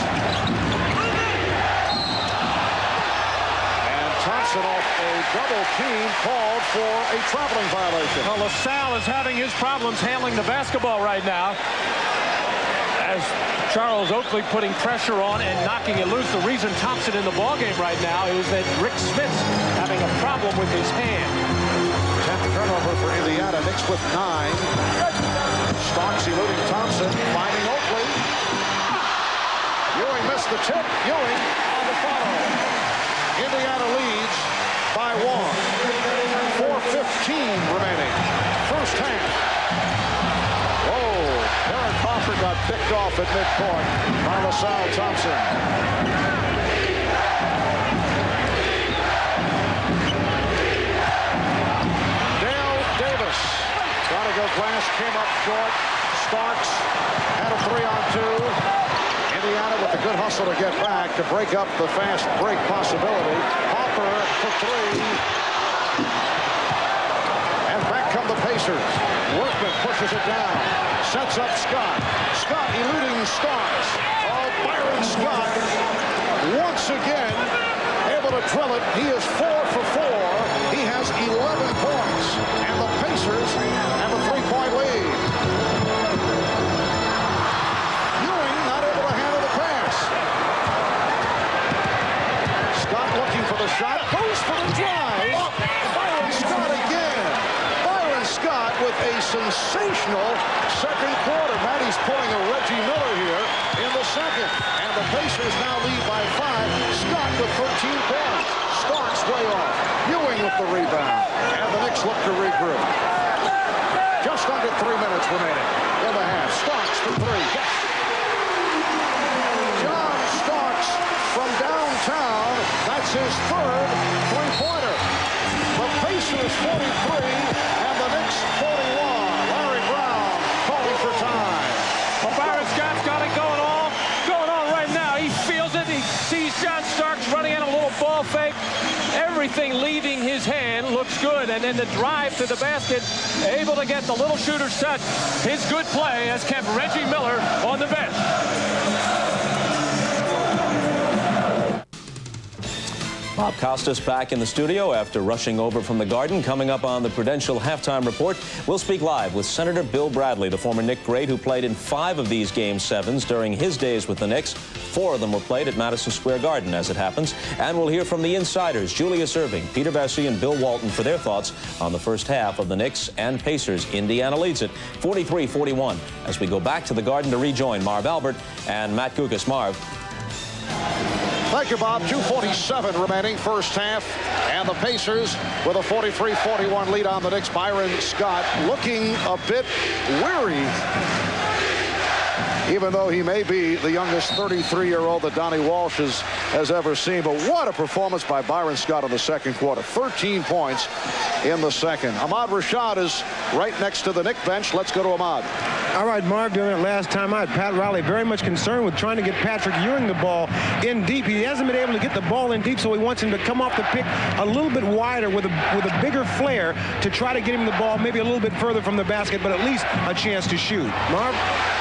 And Thompson off a double team called for a traveling violation. Well, LaSalle is having his problems handling the basketball right now, as Charles Oakley putting pressure on and knocking it loose. The reason Thompson in the ballgame right now is that Rick Smith's having a problem with his hand. 10th turnover for Indiana. Knicks with 9. Starks eluding Thompson, finding Oakley. Ewing missed the tip. Ewing on the follow. Indiana leads by 1. 4:15 remaining. First half. Aaron Crawford got picked off at midcourt by LaSalle Thompson. Dale Davis. Got to go glass, came up short. Starks had a 3-on-2. Indiana with a good hustle to get back to break up the fast break possibility. Hopper for 3. And back come the Pacers. Workman pushes it down. Sets up Scott. Scott eluding Starks. Oh, Byron Scott once again able to drill it. He is 4 for 4. He has 11 points. And the Pacers have a 3-point lead. Ewing not able to handle the pass. Scott looking for the shot. Goes for the drive. Byron Scott again. Byron Scott with a sensational second quarter. Matty's pulling a Reggie Miller here in the second. And the Pacers now lead by 5. Scott with 13 points. Starks way off. Ewing with the rebound. And the Knicks look to regroup. Just under 3 minutes remaining in the half. Starks for 3. John Starks from downtown. That's his third three-pointer. The Pacers 43 and the Knicks 41. Larry Brown calling for time. Well, Byron Scott's got it going on right now. He feels it. He sees John Starks running in a little ball fake. Everything leaving his hand looks good. And then the drive to the basket, able to get the little shooter's touch. His good play has kept Reggie Miller on the bench. Bob Costas back in the studio after rushing over from the Garden. Coming up on the Prudential Halftime Report, we'll speak live with Senator Bill Bradley, the former Knick great who played in 5 of these Game 7s during his days with the Knicks. 4 of them were played at Madison Square Garden, as it happens. And we'll hear from the insiders, Julius Erving, Peter Bassi, and Bill Walton, for their thoughts on the first half of the Knicks and Pacers. Indiana leads it 43-41 as we go back to the Garden to rejoin Marv Albert and Matt Gugas. Marv. Thank you, Bob. 2:47 remaining first half. And the Pacers with a 43-41 lead on the Knicks. Byron Scott looking a bit weary, even though he may be the youngest 33-year-old that Donnie Walsh has ever seen. But what a performance by Byron Scott in the second quarter. 13 points in the second. Ahmad Rashad is right next to the Knick bench. Let's go to Ahmad. All right, Mark, during that last time out, Pat Riley very much concerned with trying to get Patrick Ewing the ball in deep. He hasn't been able to get the ball in deep, so he wants him to come off the pick a little bit wider with a bigger flare to try to get him the ball maybe a little bit further from the basket, but at least a chance to shoot. Marv?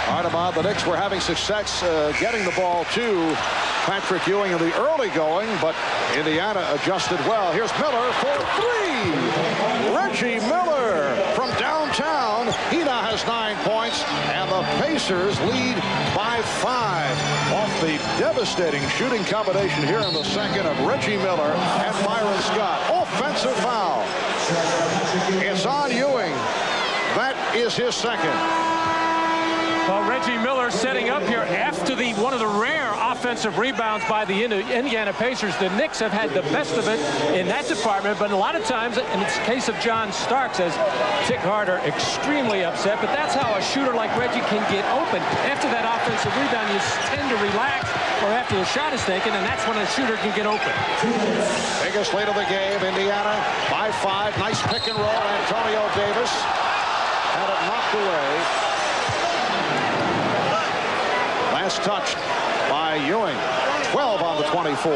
All right, Ahmad, the Knicks were having success getting the ball to Patrick Ewing in the early going, but Indiana adjusted well. Here's Miller for 3. Reggie Miller from downtown. He now has 9 points, and the Pacers lead by 5 off the devastating shooting combination here in the second of Reggie Miller and Byron Scott. Offensive foul. It's on Ewing. That is his second. Well, Reggie Miller setting up here after one of the rare offensive rebounds by the Indiana Pacers. The Knicks have had the best of it in that department, but a lot of times, in the case of John Starks, as Tick Harder extremely upset, but that's how a shooter like Reggie can get open. After that offensive rebound, you tend to relax, or after the shot is taken, and that's when a shooter can get open. Biggest lead of the game, Indiana by 5. Nice pick and roll. Antonio Davis had it knocked away. Last touch by Ewing. 12 on the 24.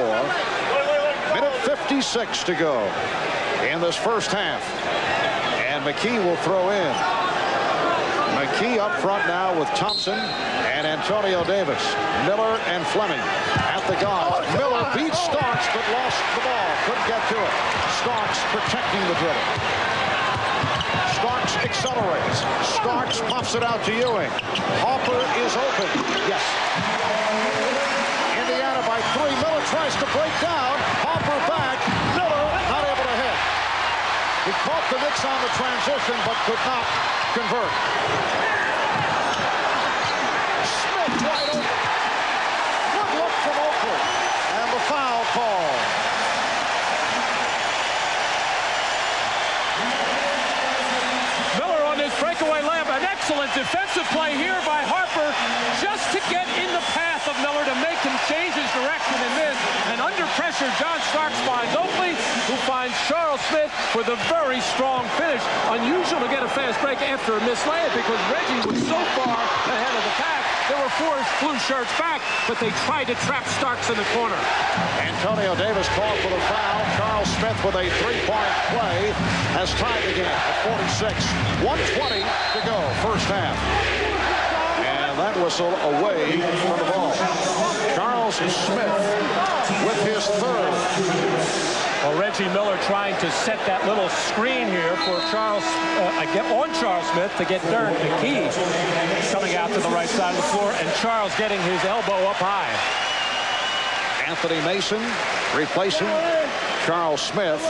Minute 56 to go in this first half. And McKee will throw in. McKee up front now with Thompson and Antonio Davis. Miller and Fleming at the guard. Miller beats Starks but lost the ball. Couldn't get to it. Starks protecting the dribble. Starks accelerates. Starks pops it out to Ewing. Harper is open. Yes. Indiana by 3. Miller tries to break down. Harper back. Miller not able to hit. He caught the Knicks on the transition but could not convert. Smith wide open. Good look from Oakley. And the foul call. Miller on his breakaway layup. An excellent defensive play here by Harper just to get in the path of Miller to make him change his direction and miss. And under pressure, John Starks finds Oakley, who finds Charles Smith for the very strong finish. Unusual to get a fast break after a missed layup because Reggie was so far ahead of the pack. There were 4 blue shirts back, but they tried to trap Starks in the corner. Antonio Davis called for the foul. Charles Smith with a three-point play has tied the game at 46. 1:20 to go, first half. And that whistle away from the ball. Charles Smith with his third. Well, Reggie Miller trying to set that little screen here for Charles, on Charles Smith to get Derek McKee coming out to the right side of the floor, and Charles getting his elbow up high. Anthony Mason replacing Charles Smith.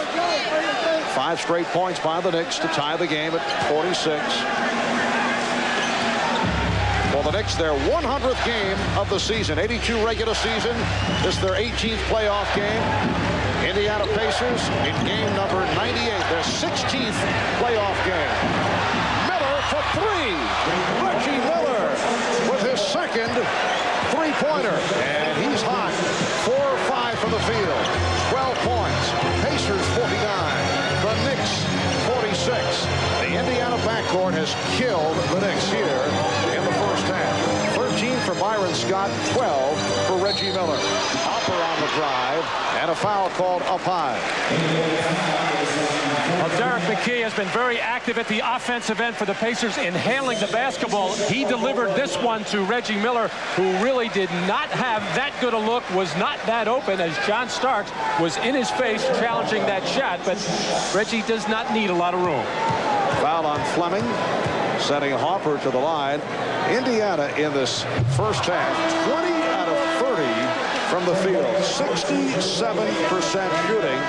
5 straight points by the Knicks to tie the game at 46. For the Knicks, their 100th game of the season. 82 regular season. This is their 18th playoff game. Indiana Pacers in game number 98. Their 16th playoff game. Miller for 3. Reggie Miller with his second three-pointer. And he's hot. 4 or 5 from the field. 12 points. Pacers 49. The Knicks 46. The Indiana backcourt has killed the Knicks here in the first half. 13 for Byron Scott, 12 for Reggie Miller. Hopper on the drive, and a foul called up high. Well, Derek McKee has been very active at the offensive end for the Pacers in handling the basketball. He delivered this one to Reggie Miller, who really did not have that good a look, was not that open, as John Starks was in his face challenging that shot, but Reggie does not need a lot of room. Foul on Fleming, sending Harper to the line. Indiana in this first half, 20 out of 30 from the field, 67% shooting,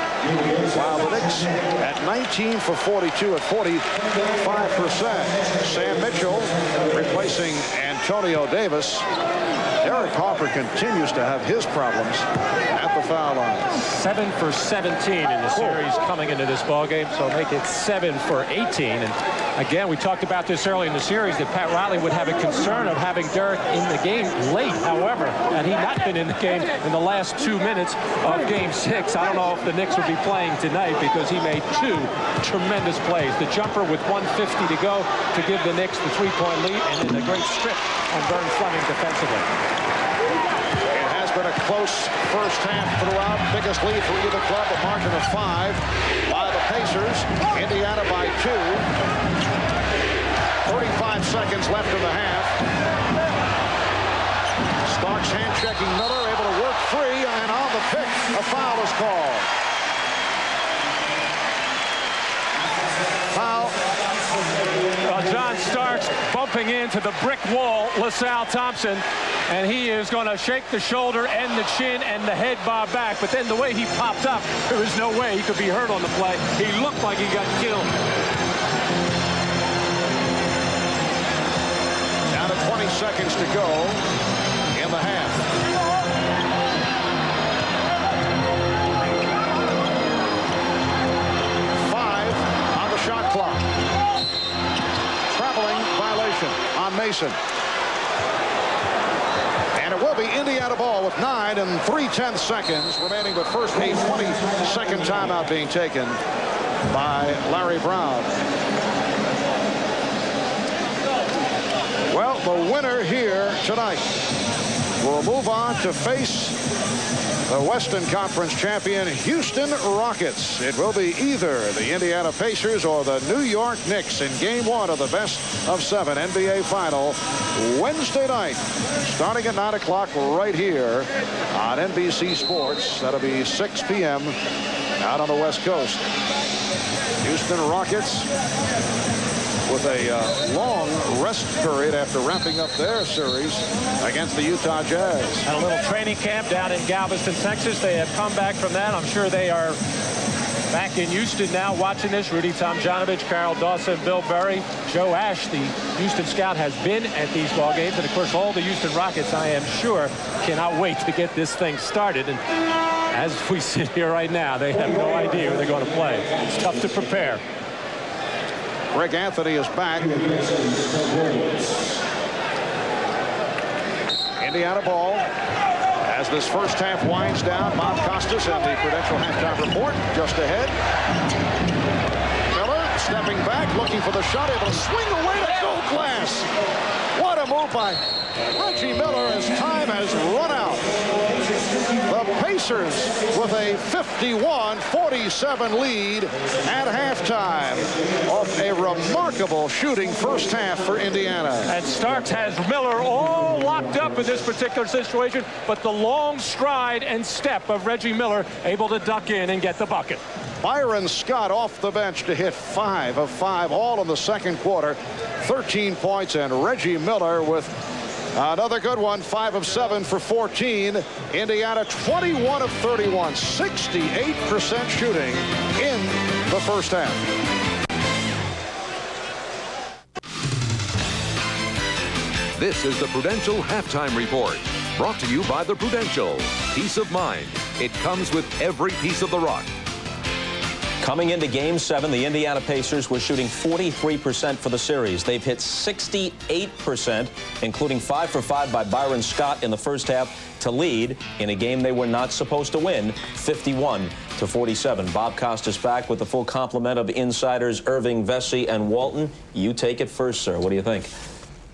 while the Knicks at 19 for 42 at 45%. Sam Mitchell replacing Antonio Davis. Derek Harper continues to have his problems at the foul line. 7 for 17 in the series coming into this ball game, so make it 7 for 18. And again, we talked about this early in the series that Pat Riley would have a concern of having Derek in the game late. However, had he not been in the game in the last 2 minutes of Game 6, I don't know if the Knicks would be playing tonight because he made 2 tremendous plays. The jumper with 1:50 to go to give the Knicks the 3-point lead, and then a great strip on Vern Fleming defensively. It has been a close first half throughout. Biggest lead for either club, a margin of 5 by the Pacers. Indiana by 2. 35 seconds left in the half. Starks hand-checking Miller, able to work free, and on the pick, a foul is called. Foul. John Starks bumping into the brick wall, LaSalle Thompson, and he is going to shake the shoulder and the chin and the head bob back. But then the way he popped up, there was no way he could be hurt on the play. He looked like he got killed. Down to 20 seconds to go in the half. Shot clock. Traveling violation on Mason. And it will be Indiana ball with 9 3/10 seconds remaining, but first a 20-second timeout being taken by Larry Brown. Well, the winner here tonight will move on to face the Western Conference champion Houston Rockets. It will be either the Indiana Pacers or the New York Knicks in Game 1 of the best-of-7 NBA Final Wednesday night, starting at 9 o'clock right here on NBC Sports. That'll be 6 p.m. out on the West Coast. Houston Rockets with a long rest period after wrapping up their series against the Utah Jazz. Had a little training camp down in Galveston, Texas. They have come back from that. I'm sure they are back in Houston now watching this. Rudy Tomjanovich, Carol Dawson, Bill Berry, Joe Ash, the Houston scout, has been at these ball games. And, of course, all the Houston Rockets, I am sure, cannot wait to get this thing started. And as we sit here right now, they have no idea who they're going to play. It's tough to prepare. Greg Anthony is back. Indiana ball as this first half winds down. Bob Costas and the Prudential halftime report just ahead. Miller stepping back, looking for the shot, able to swing away to gold glass. What a move by Reggie Miller as time has run out. The Pacers with a 51-47 lead at halftime off a remarkable shooting first half for Indiana. And Starks has Miller all locked up in this particular situation, but the long stride and step of Reggie Miller able to duck in and get the bucket. Byron Scott off the bench to hit 5 of 5, all in the second quarter. 13 points, and Reggie Miller with another good one, 5 of 7 for 14. Indiana 21 of 31, 68% shooting in the first half. This is the Prudential Halftime Report, brought to you by the Prudential. Peace of mind. It comes with every piece of the rock. Coming into Game 7, the Indiana Pacers were shooting 43% for the series. They've hit 68%, including 5 for 5 by Byron Scott in the first half to lead in a game they were not supposed to win, 51-47. Bob Costas back with the full complement of insiders Irving, Vesey, and Walton. You take it first, sir. What do you think?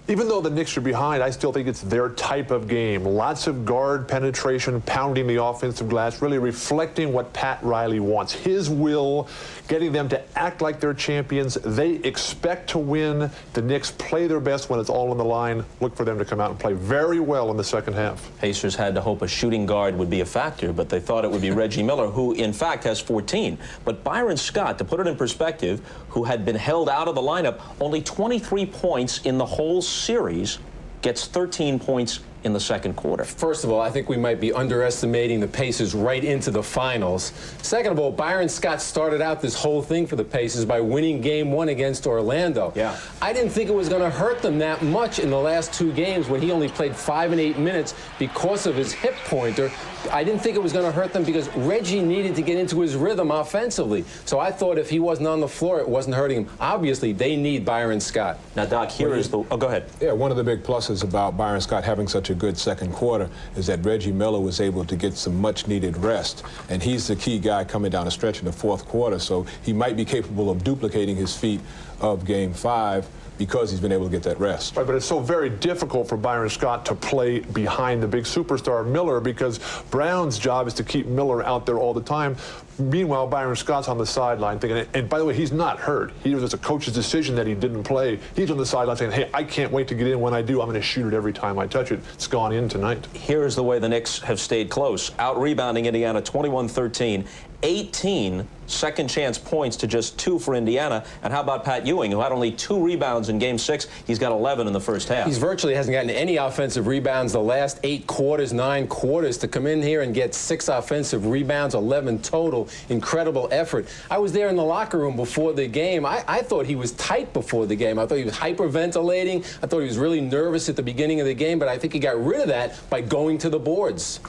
Even though the Knicks are behind, I still think it's their type of game. Lots of guard penetration, pounding the offensive glass, really reflecting what Pat Riley wants. His will, getting them to act like they're champions. They expect to win. The Knicks play their best when it's all on the line. Look for them to come out and play very well in the second half. Pacers had to hope a shooting guard would be a factor, but they thought it would be Reggie Miller, who in fact has 14. But Byron Scott, to put it in perspective, who had been held out of the lineup, only 23 points in the whole series, gets 13 points in the second quarter. First of all, I think we might be underestimating the Pacers right into the finals. Second of all, Byron Scott started out this whole thing for the Pacers by winning Game 1 against Orlando. Yeah. I didn't think it was going to hurt them that much in the last 2 games when he only played 5 and 8 minutes because of his hip pointer. I didn't think it was going to hurt them because Reggie needed to get into his rhythm offensively. So I thought if he wasn't on the floor, it wasn't hurting him. Obviously, they need Byron Scott. Now, Doc, here is the... Oh, go ahead. Yeah, one of the big pluses about Byron Scott having such a good second quarter is that Reggie Miller was able to get some much-needed rest. And he's the key guy coming down the stretch in the fourth quarter, so he might be capable of duplicating his feat of Game 5 because he's been able to get that rest. Right, but it's so very difficult for Byron Scott to play behind the big superstar Miller because Brown's job is to keep Miller out there all the time. Meanwhile, Byron Scott's on the sideline thinking, and by the way, he's not hurt. It was a coach's decision that he didn't play. He's on the sideline saying, hey, I can't wait to get in. When I do, I'm going to shoot it every time I touch it. It's gone in tonight. Here's the way the Knicks have stayed close. Out-rebounding Indiana 21-13. 18 second-chance points to just 2 for Indiana. And how about Pat Ewing, who had only 2 rebounds in Game 6? He's got 11 in the first half. He virtually hasn't gotten any offensive rebounds the last 8 quarters, 9 quarters. To come in here and get 6 offensive rebounds, 11 total, incredible effort. I was there in the locker room before the game. I thought he was tight before the game. I thought he was hyperventilating. I thought he was really nervous at the beginning of the game, but I think he got rid of that by going to the boards.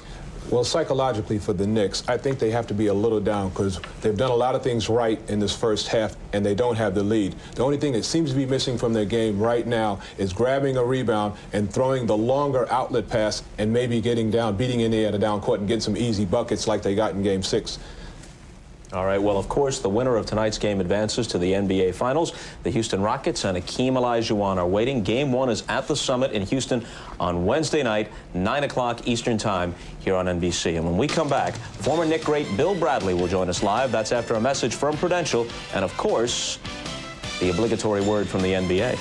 Well, psychologically for the Knicks, I think they have to be a little down because they've done a lot of things right in this first half and they don't have the lead. The only thing that seems to be missing from their game right now is grabbing a rebound and throwing the longer outlet pass and maybe getting down, beating Indiana down court and getting some easy buckets like they got in Game 6. All right, well, of course, the winner of tonight's game advances to the NBA Finals. The Houston Rockets and Akeem Olajuwon are waiting. Game 1 is at the Summit in Houston on Wednesday night, 9 o'clock Eastern Time here on NBC. And when we come back, former Knick great Bill Bradley will join us live. That's after a message from Prudential and, of course, the obligatory word from the NBA.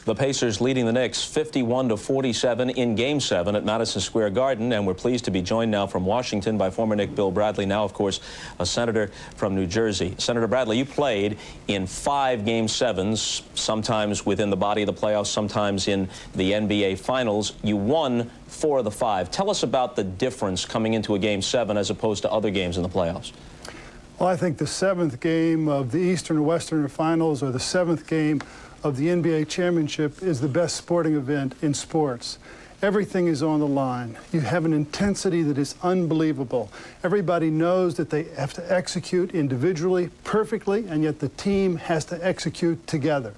The Pacers leading the Knicks 51-47 in Game 7 at Madison Square Garden, and we're pleased to be joined now from Washington by former Knick Bill Bradley, now, of course, a senator from New Jersey. Senator Bradley, you played in 5 Game 7s, sometimes within the body of the playoffs, sometimes in the NBA Finals. You won 4 of the 5. Tell us about the difference coming into a Game 7 as opposed to other games in the playoffs. Well, I think the 7th game of the Eastern or Western Finals, or the 7th game of the NBA championship, is the best sporting event in sports. Everything is on the line. You have an intensity that is unbelievable. Everybody knows that they have to execute individually perfectly, and yet the team has to execute together.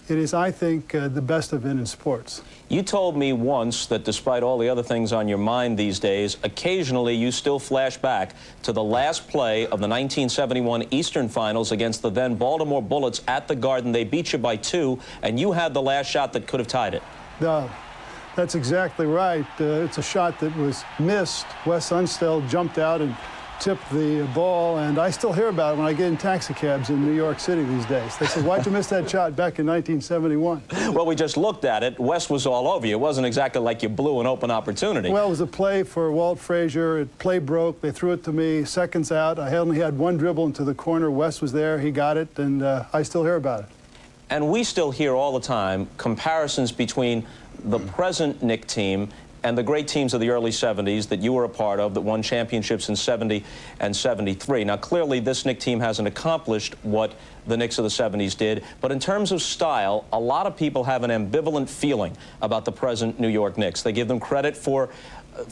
It is, I think, the best event in sports. You told me once that despite all the other things on your mind these days, occasionally you still flash back to the last play of the 1971 Eastern Finals against the then Baltimore Bullets at the Garden. They beat you by 2, and you had the last shot that could have tied it. That's exactly right. It's a shot that was missed. Wes Unseld jumped out and tipped the ball, and I still hear about it when I get in taxi cabs in New York City these days. They say, "Why'd you miss that shot back in 1971? Well, we just looked at it. Wes was all over you. It wasn't exactly like you blew an open opportunity. Well, it was a play for Walt Frazier. Play broke. They threw it to me. Seconds out. I only had one dribble into the corner. Wes was there. He got it, and I still hear about it. And we still hear all the time comparisons between the present Knick team and the great teams of the early 70s that you were a part of that won championships in 70 and 73. Now, clearly, this Knick team hasn't accomplished what the Knicks of the 70s did, but in terms of style, a lot of people have an ambivalent feeling about the present New York Knicks. They give them credit for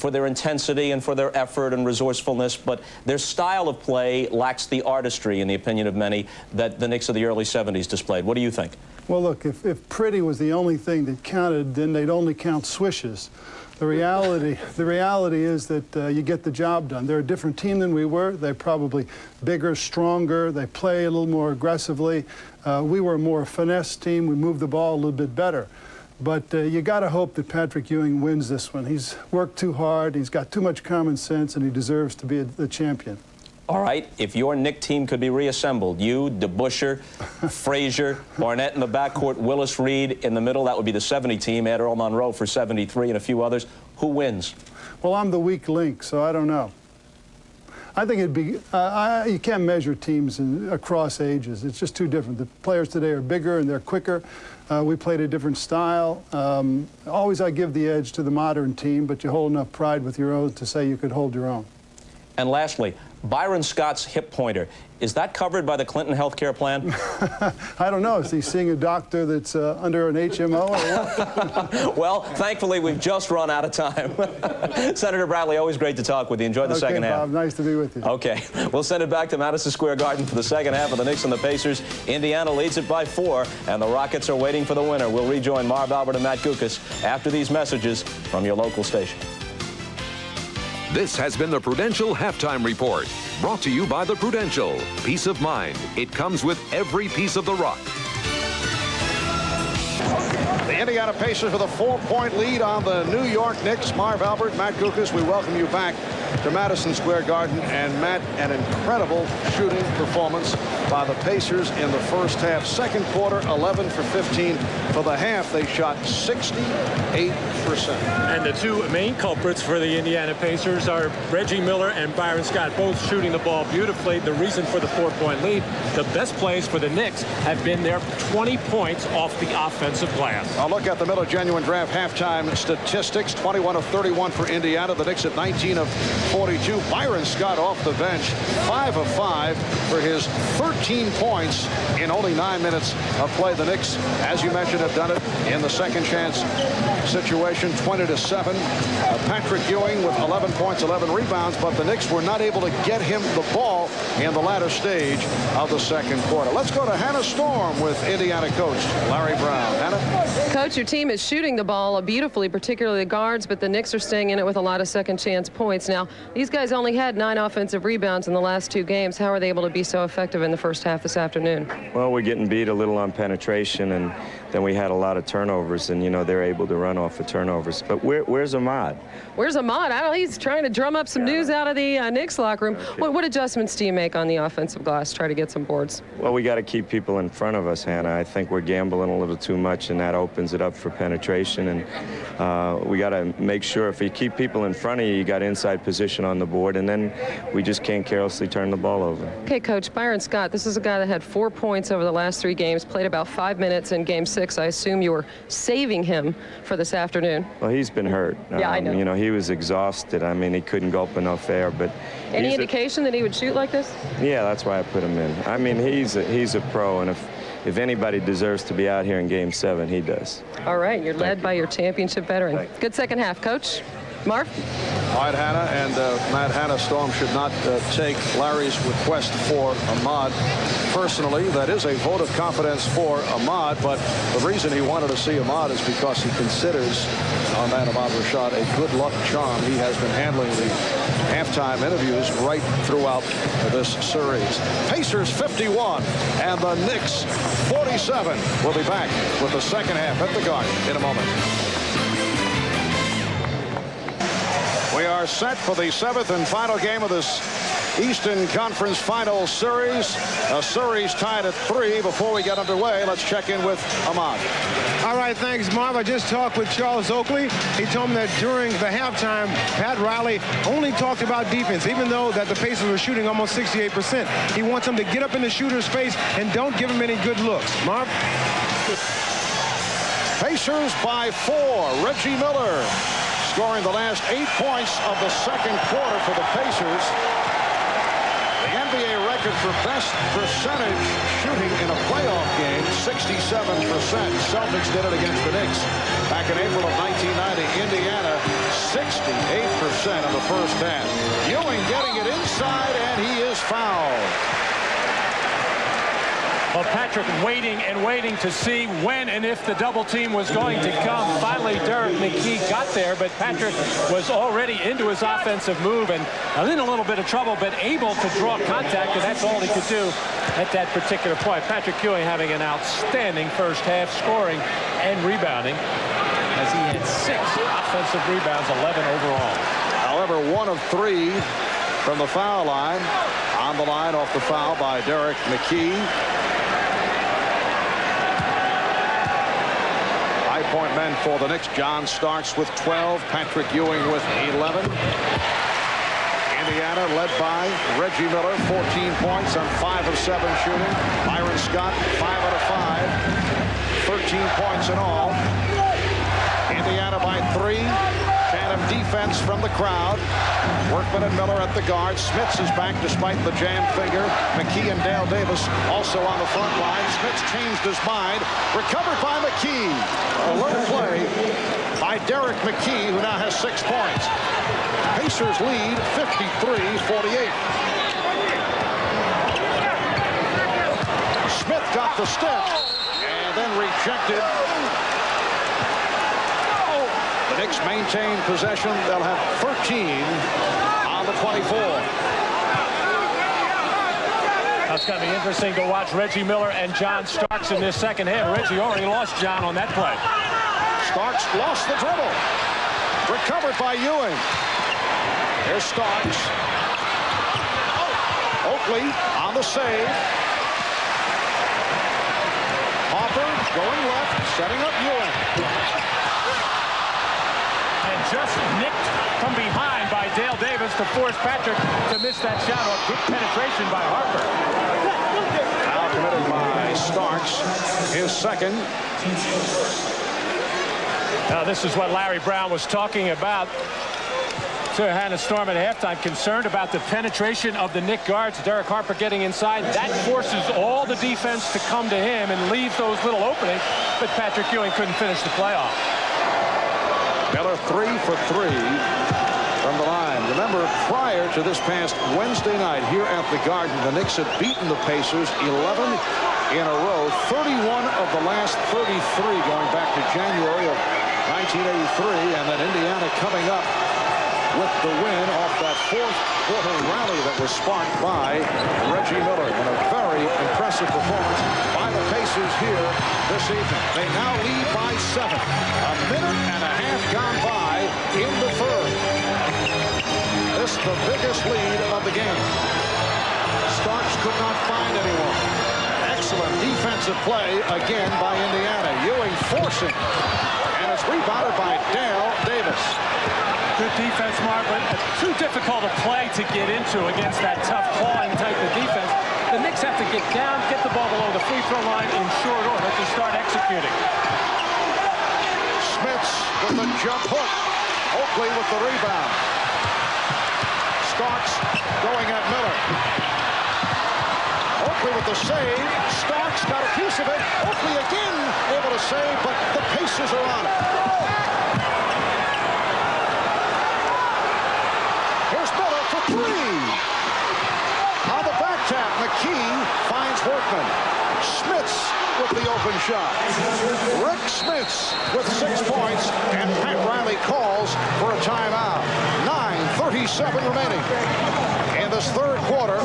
their intensity and for their effort and resourcefulness, but their style of play lacks the artistry, in the opinion of many, that the Knicks of the early 70s displayed. What do you think? Well, look, if pretty was the only thing that counted, then they'd only count swishes. The reality is that you get the job done. They're a different team than we were. They're probably bigger, stronger. They play a little more aggressively. We were a more finesse team. We moved the ball a little bit better. But you got to hope that Patrick Ewing wins this one. He's worked too hard. He's got too much common sense, and he deserves to be the champion. All right, if your Knick team could be reassembled, you, DeBusschere, Frazier, Barnett in the backcourt, Willis Reed in the middle, that would be the 70 team, add Earl Monroe for 73 and a few others. Who wins? Well, I'm the weak link, so I don't know. I think it'd be, you can't measure teams across ages. It's just too different. The players today are bigger and they're quicker. We played a different style. Always I give the edge to the modern team, but you hold enough pride with your own to say you could hold your own. And lastly, Byron Scott's hip pointer, is that covered by the Clinton health care plan? I don't know. Is he seeing a doctor that's under an HMO or what? Well, thankfully, we've just run out of time. Senator Bradley, always great to talk with you. Enjoy the second half. Bob, nice to be with you. Okay. We'll send it back to Madison Square Garden for the second half of the Knicks and the Pacers. Indiana leads it by 4, and the Rockets are waiting for the winner. We'll rejoin Marv Albert and Matt Gukas after these messages from your local station. This has been the Prudential Halftime Report, brought to you by the Prudential. Peace of mind. It comes with every piece of the rock. The Indiana Pacers with a 4-point lead on the New York Knicks. Marv Albert, Matt Gukas, we welcome you back to Madison Square Garden. And Matt, an incredible shooting performance by the Pacers in the first half. Second quarter, 11 for 15. For the half, they shot 68%. And the two main culprits for the Indiana Pacers are Reggie Miller and Byron Scott, both shooting the ball beautifully. The reason for the 4-point lead, the best plays for the Knicks have been their 20 points off the offensive glass. I'll look at the Miller Genuine Draft halftime statistics. 21 of 31 for Indiana. The Knicks at 19 of 42. Byron Scott off the bench, 5 of 5 for his 13th 13 points in only 9 minutes of play. The Knicks, as you mentioned, have done it in the second chance situation, 20-7. Patrick Ewing with 11 points, 11 rebounds, but the Knicks were not able to get him the ball in the latter stage of the second quarter. Let's go to Hannah Storm with Indiana coach Larry Brown. Hannah? Coach, your team is shooting the ball beautifully, particularly the guards, but the Knicks are staying in it with a lot of second chance points. Now, these guys only had 9 offensive rebounds in the last 2 games. How are they able to be so effective in the first half this afternoon? Well, we're getting beat a little on penetration, and then we had a lot of turnovers, and, you know, they're able to run off the turnovers. But where's Ahmad? Where's Ahmad? I don't know. He's trying to drum up some news out of the Knicks locker room. Okay. What adjustments do you make on the offensive glass, try to get some boards? Well, we got to keep people in front of us, Hannah. I think we're gambling a little too much, and that opens it up for penetration. And we got to make sure if you keep people in front of you, you got inside position on the board, and then we just can't carelessly turn the ball over. Okay, Coach, Byron Scott, this is a guy that had 4 points over the last 3 games, played about 5 minutes in Game 6. I assume you were saving him for this afternoon. Well, he's been hurt. Yeah, I know. You know, he was exhausted. I mean, he couldn't gulp enough air, but... Any indication that he would shoot like this? Yeah, that's why I put him in. I mean, he's a pro, and if anybody deserves to be out here in Game 7, he does. All right, you're led by your championship veteran. Good second half, Coach. Marv? All right, Hannah, and Matt, Hannah Storm should not take Larry's request for Ahmad personally. That is a vote of confidence for Ahmad, but the reason he wanted to see Ahmad is because he considers our man Ahmad Rashad a good luck charm. He has been handling the halftime interviews right throughout this series. Pacers 51 and the Knicks 47. We'll be back with the second half at the Garden in a moment. We are set for the 7th and final game of this Eastern Conference Finals Series. A series tied at 3. Before we get underway, let's check in with Ahmad. All right, thanks, Marv. I just talked with Charles Oakley. He told me that during the halftime, Pat Riley only talked about defense, even though that the Pacers were shooting almost 68%. He wants them to get up in the shooter's face and don't give him any good looks. Marv? Pacers by 4. Reggie Miller scoring the last 8 points of the second quarter for the Pacers. The NBA record for best percentage shooting in a playoff game, 67%. Celtics did it against the Knicks back in April of 1990. Indiana, 68% in the first half. Ewing getting it inside, and he is fouled. Well, Patrick waiting and waiting to see when and if the double team was going to come. Finally, Derek McKee got there, but Patrick was already into his offensive move and in a little bit of trouble, but able to draw contact, and that's all he could do at that particular point. Patrick Ewing having an outstanding first half, scoring and rebounding, as he had 6 offensive rebounds, 11 overall. However, 1 of 3 from the foul line. On the line off the foul by Derek McKee. Point men for the Knicks. John Starks with 12. Patrick Ewing with 11. Indiana led by Reggie Miller, 14 points on 5 of 7 shooting. Byron Scott, 5 out of 5. 13 points in all. Indiana by 3. Tandem defense from the crowd. Workman and Miller at the guard. Smits is back despite the jammed finger. McKee and Dale Davis also on the front line. Smits changed his mind. Recovered by McKee. Alert play by Derek McKee, who now has 6 points. Pacers lead 53-48. Smith got the step and then rejected. The Knicks maintain possession. They'll have 13 on the 24. It's going to be interesting to watch Reggie Miller and John Starks in this second half. Reggie already lost John on that play. Starks lost the dribble. Recovered by Ewing. Here's Starks. Oakley on the save. Hopper going left, setting up Ewing. And just nicked from behind by Dale Davis to force Patrick to miss that shot. Good penetration by Harper. Foul committed by Starks, his second. Now this is what Larry Brown was talking about. So Hannah Storm at halftime concerned about the penetration of the Knicks guards. Derek Harper getting inside. That forces all the defense to come to him and leaves those little openings. But Patrick Ewing couldn't finish the playoff. Miller 3 for 3 from the line. Remember, prior to this past Wednesday night here at the Garden, the Knicks had beaten the Pacers 11 in a row, 31 of the last 33 going back to January of 1983, and then Indiana coming up with the win off that fourth quarter rally that was sparked by Reggie Miller, and a very impressive performance by the Pacers here this evening. They now lead by 7. A minute and a half gone by in the third. This is the biggest lead of the game. Starks could not find anyone. Excellent defensive play again by Indiana. Ewing forcing, and it's rebounded by Dale Davis. Good defense, Mark, but too difficult a play to get into against that tough clawing type of defense. The Knicks have to get down, get the ball below the free throw line in short order to start executing. Smits with the jump hook. Oakley with the rebound. Starks going at Miller. Oakley with the save. Starks got a piece of it. Oakley again able to save, but the Pacers are on it. Here's Miller for 3. On the back tap, McKee finds Workman. Smits with the open shot. Rick Smits with 6 points, and Pat Riley calls for a timeout. 9:37 remaining in this third quarter,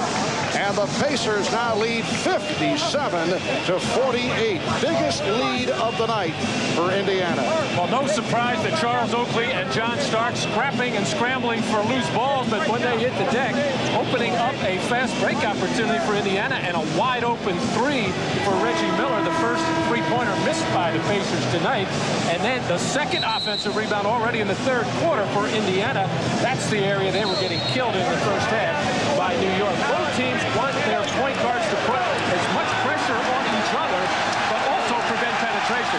and the Pacers now lead 57-48. Biggest lead of the night for Indiana. Well, no surprise that Charles Oakley and John Stark scrapping and scrambling for loose balls, but when they hit the deck, opening up a fast break opportunity for Indiana and a wide open 3 for Reggie Miller. The first three-pointer missed by the Pacers tonight, and then the second offensive rebound already in the third quarter for Indiana. That's the area they were getting killed in the first half by New York. Both teams want their point guards to put as much pressure on each other, but also prevent penetration.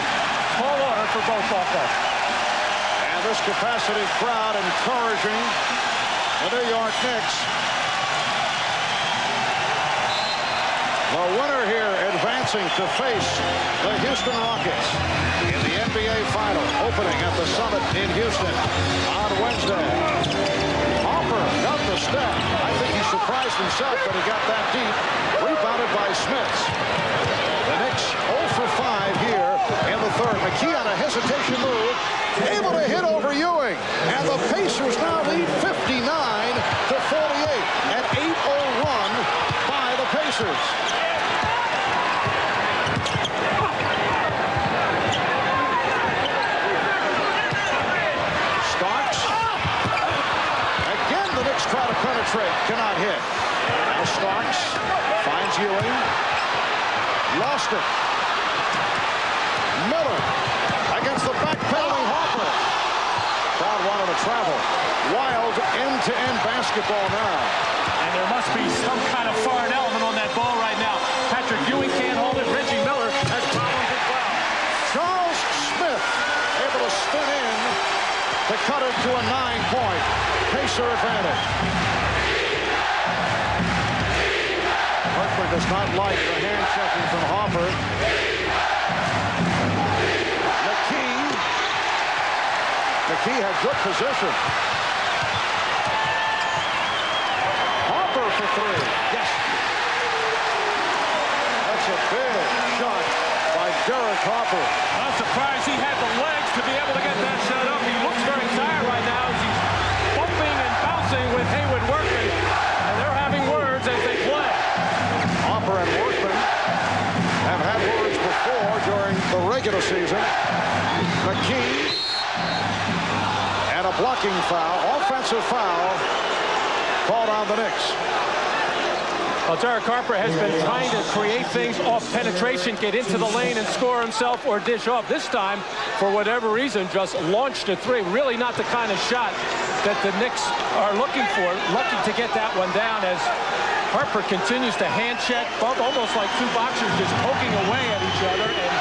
Tall order for both offense. And this capacity crowd encouraging the New York Knicks. The winner here advancing to face the Houston Rockets in the NBA Final, opening at the Summit in Houston on Wednesday. Harper got the step. I think he surprised himself that he got that deep. Rebounded by Smits. The Knicks 0 for 5 here in the third. McKee on a hesitation move, able to hit over Ewing. And the Pacers now lead 59-48 at 8:01 by the Pacers. Try to penetrate, cannot hit. Now Starks finds Ewing. Lost it. Miller against the backpedaling Harper. Crowd wanted to travel. Wild end-to-end basketball now. And there must be some kind of foreign element on that ball right now. Patrick Ewing can't hold it. Reggie Miller has problems as well. Charles Smith able to spin in to cut it to a 9-point Pacer advantage. Workman does not like the hand checking from Harper. McKee had good position. Harper for 3. Yes. That's a big shot by Derek Harper. I'm surprised he had the legs to be able to get that shot up. He looks very tired right now as he's bumping and bouncing with Haywood Workman. And they're having words as they play. Harper and Workman have had words before during the regular season. McKee and a blocking foul, offensive foul, called on the Knicks. Well, Derek Harper has been trying to create things off penetration, get into the lane and score himself or dish off. This time, for whatever reason, just launched a 3. Really not the kind of shot that the Knicks are looking for. Lucky to get that one down as Harper continues to hand check, almost like two boxers just poking away at each other, and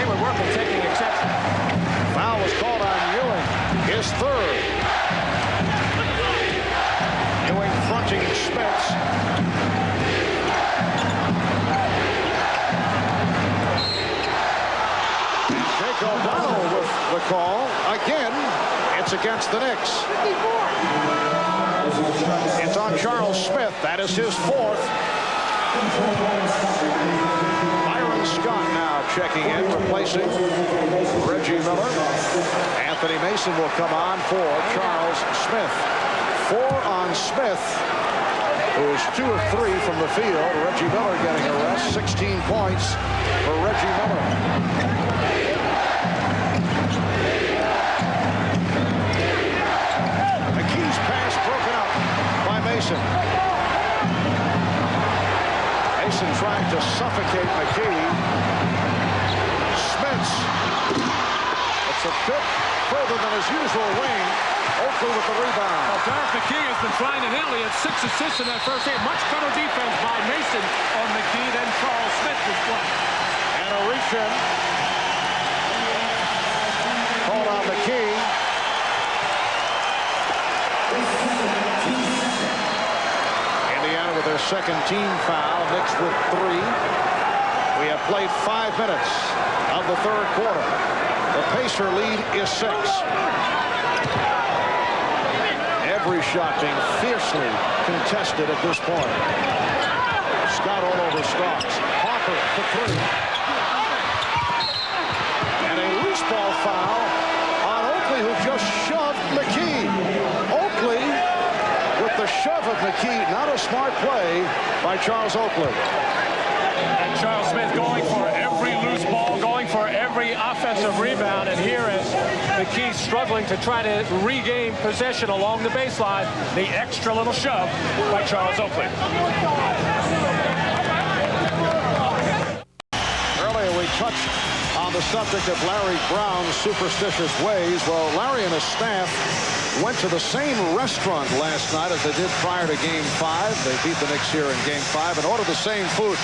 Haywood Workman taking exception. Foul was called on Ewing, his third. watching Spitz. Jake O'Donnell with the call. Again, it's against the Knicks. It's on Charles Smith. That is his fourth. Byron Scott now checking in, replacing Reggie Miller. Anthony Mason will come on for Charles Smith. 4 on Smith, who is 2 of 3 from the field. Reggie Miller getting a rest. 16 points for Reggie Miller. McKee's pass broken up by Mason. Mason trying to suffocate McKee. Smith. It's a bit further than his usual wing. Oakley with the rebound. Well, Derek McKee has been trying to handle. He had 6 assists in that first game. Much better defense by Mason on McKee than Charles Smith was playing. And a reach in. Called on McKee. Indiana with their second team foul. Knicks with 3. We have played 5 minutes of the third quarter. The Pacer lead is 6. Every shot being fiercely contested at this point. Scott all over Starks. Harper for 3. And a loose ball foul on Oakley, who just shoved McKee. Oakley with the shove of McKee. Not a smart play by Charles Oakley. And Charles Smith going for every loose ball, going for every offensive rebound. And here is McKee struggling to try to regain possession along the baseline. The extra little shove by Charles Oakley. Earlier we touched on the subject of Larry Brown's superstitious ways. Well, Larry and his staff went to the same restaurant last night as they did prior to Game 5. They beat the Knicks here in Game 5 and ordered the same food.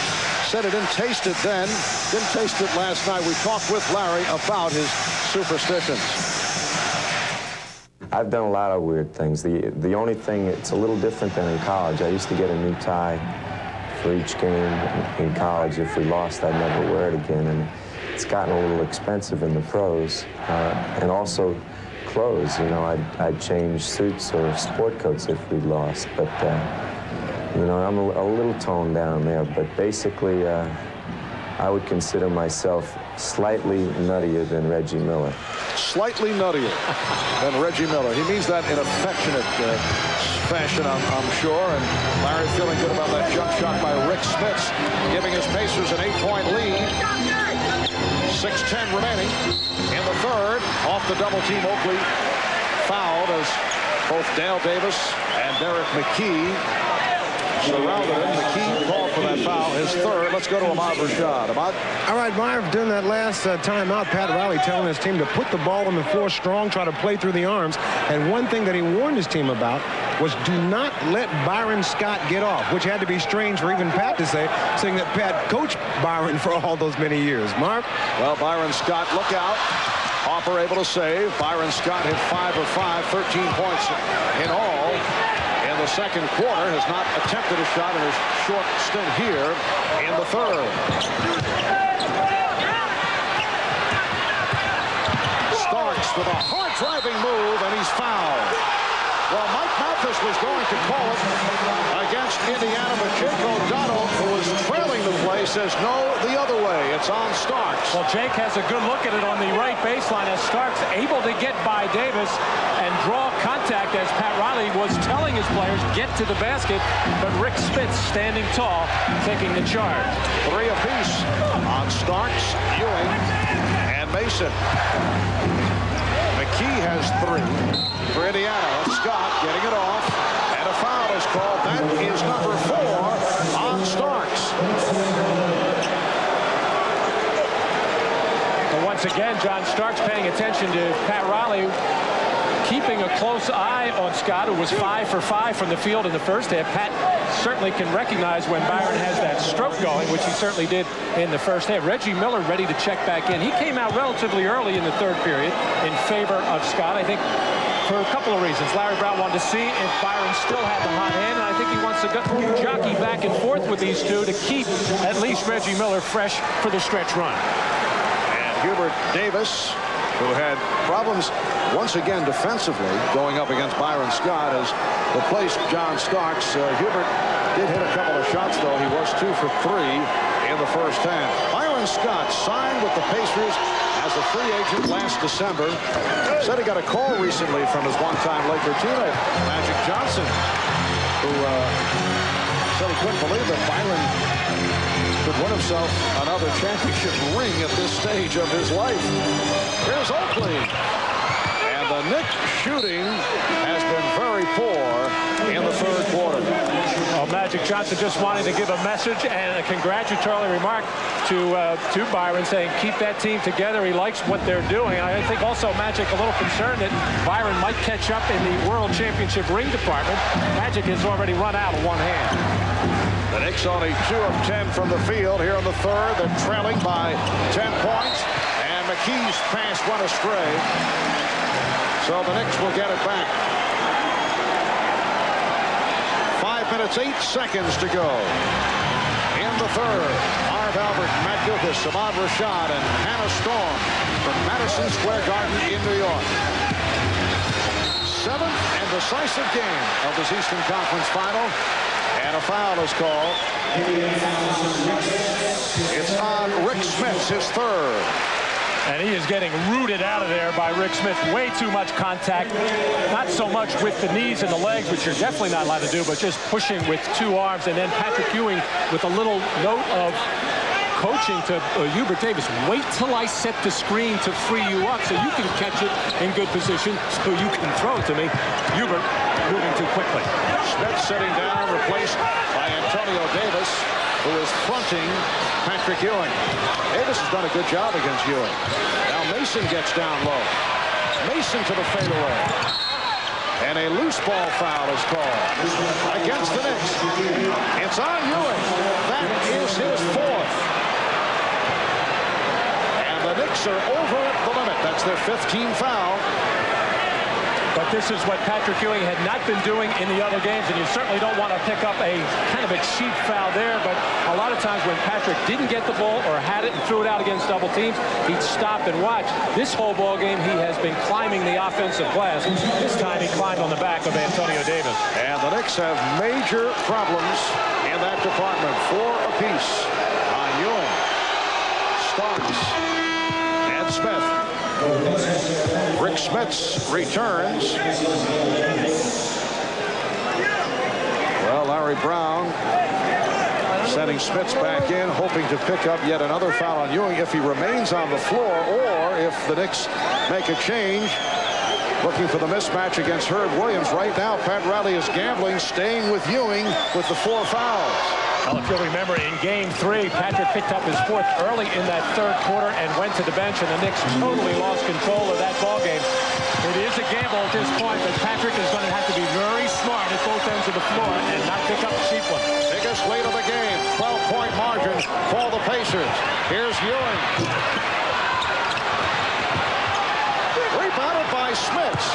Said it didn't taste it then, didn't taste it last night. We talked with Larry about his superstitions. I've done a lot of weird things. The only thing, it's a little different than in college. I used to get a new tie for each game in college. If we lost, I'd never wear it again. And it's gotten a little expensive in the pros. And also clothes, you know, I'd change suits or sport coats if we lost. But, you know, I'm a little toned down there. But basically, I would consider myself slightly nuttier than Reggie Miller. Slightly nuttier than Reggie Miller. He means that in affectionate fashion, I'm sure. And Larry feeling good about that jump shot by Rick Spitz, giving his Pacers an 8-point lead. 6:10 remaining in the third. Off the double team, Oakley fouled as both Dale Davis and Derek McKee surrounded him. McKee called for that foul, his third. Let's go to Ahmad Rashad. Ahmad? All right, Marv, during that last timeout, Pat Riley telling his team to put the ball on the floor strong, try to play through the arms. And one thing that he warned his team about was do not let Byron Scott get off, which had to be strange for even Pat to say, saying that Pat coached Byron for all those many years. Marv? Well, Byron Scott, look out. Harper able to save. Byron Scott hit 5 of 5, 13 points in all. In the second quarter, has not attempted a shot in his short stint here in the third. Starks with a hard driving move, and he's fouled. Well, Mike Malthus was going to call it against Indiana, but Jake O'Donnell, who was trailing the play, says no, the other way. It's on Starks. Well, Jake has a good look at it on the right baseline as Starks able to get by Davis and draw contact as Pat Riley was telling his players get to the basket, but Rick Spitz standing tall, taking the charge. 3 apiece on Starks, Ewing, and Mason. McKee has 3 for Indiana. Scott getting it off, and a foul is called. That is number 4 on Starks. But once again, John Starks paying attention to Pat Riley, keeping a close eye on Scott, who was 5 for 5 from the field in the first half. Pat certainly can recognize when Byron has that stroke going, which he certainly did in the first half. Reggie Miller ready to check back in. He came out relatively early in the third period in favor of Scott. I think for a couple of reasons. Larry Brown wanted to see if Byron still had the hot hand, and I think he wants to jockey back and forth with these two to keep at least Reggie Miller fresh for the stretch run. And Hubert Davis, who had problems once again defensively going up against Byron Scott, has replaced John Starks. Hubert did hit a couple of shots, though. He was 2 for 3 in the first half. Byron Scott signed with the Pacers as a free agent last December. Said he got a call recently from his one-time Laker teammate, Magic Johnson, who said he couldn't believe that Byron could win himself another championship ring at this stage of his life. Here's Oakley. And the Knicks shooting has been very poor in the third quarter. Well, Magic Johnson just wanted to give a message and a congratulatory remark to Byron, saying keep that team together. He likes what they're doing. I think also Magic a little concerned that Byron might catch up in the World Championship ring department. Magic has already run out of one hand. The Knicks only 2 of 10 from the field here in the third. They're trailing by 10 points. And McKee's pass went astray. So the Knicks will get it back. 5 minutes, 8 seconds to go. In the third, Marv Albert, Matt Dukas, Ahmad Rashad, and Hannah Storm from Madison Square Garden in New York. 7th and decisive game of this Eastern Conference Final. And a foul is called. It's on Rick Smits, his third. And he is getting rooted out of there by Rick Smith. Way too much contact. Not so much with the knees and the legs, which you're definitely not allowed to do, but just pushing with 2 arms. And then Patrick Ewing with a little note of coaching to Hubert Davis. Wait till I set the screen to free you up so you can catch it in good position so you can throw it to me. Hubert moving too quickly. Smith sitting down, replaced by Antonio Davis, who is fronting Patrick Ewing. Davis has done a good job against Ewing. Now Mason gets down low. Mason to the fadeaway. And a loose ball foul is called against the Knicks. It's on Ewing. That is his 4th. And the Knicks are over at the limit. That's their 5th team foul. But this is what Patrick Ewing had not been doing in the other games, and you certainly don't want to pick up a kind of a cheap foul there. But a lot of times when Patrick didn't get the ball or had it and threw it out against double teams, he'd stop and watch. This whole ball game, he has been climbing the offensive glass. This time he climbed on the back of Antonio Davis. And the Knicks have major problems in that department. 4 apiece on Ewing, Starks, and Smith. Rick Smits returns. Well, Larry Brown sending Smits back in, hoping to pick up yet another foul on Ewing if he remains on the floor, or if the Knicks make a change. Looking for the mismatch against Herb Williams. Right now, Pat Riley is gambling, staying with Ewing with the 4 fouls. Well, if you'll remember, in Game 3, Patrick picked up his 4th early in that third quarter and went to the bench, and the Knicks totally lost control of that ball game. It is a gamble at this point, but Patrick is going to have to be very smart at both ends of the floor and not pick up a cheap one. Biggest lead of the game, 12-point margin for the Pacers. Here's Ewing. Rebounded by Smits.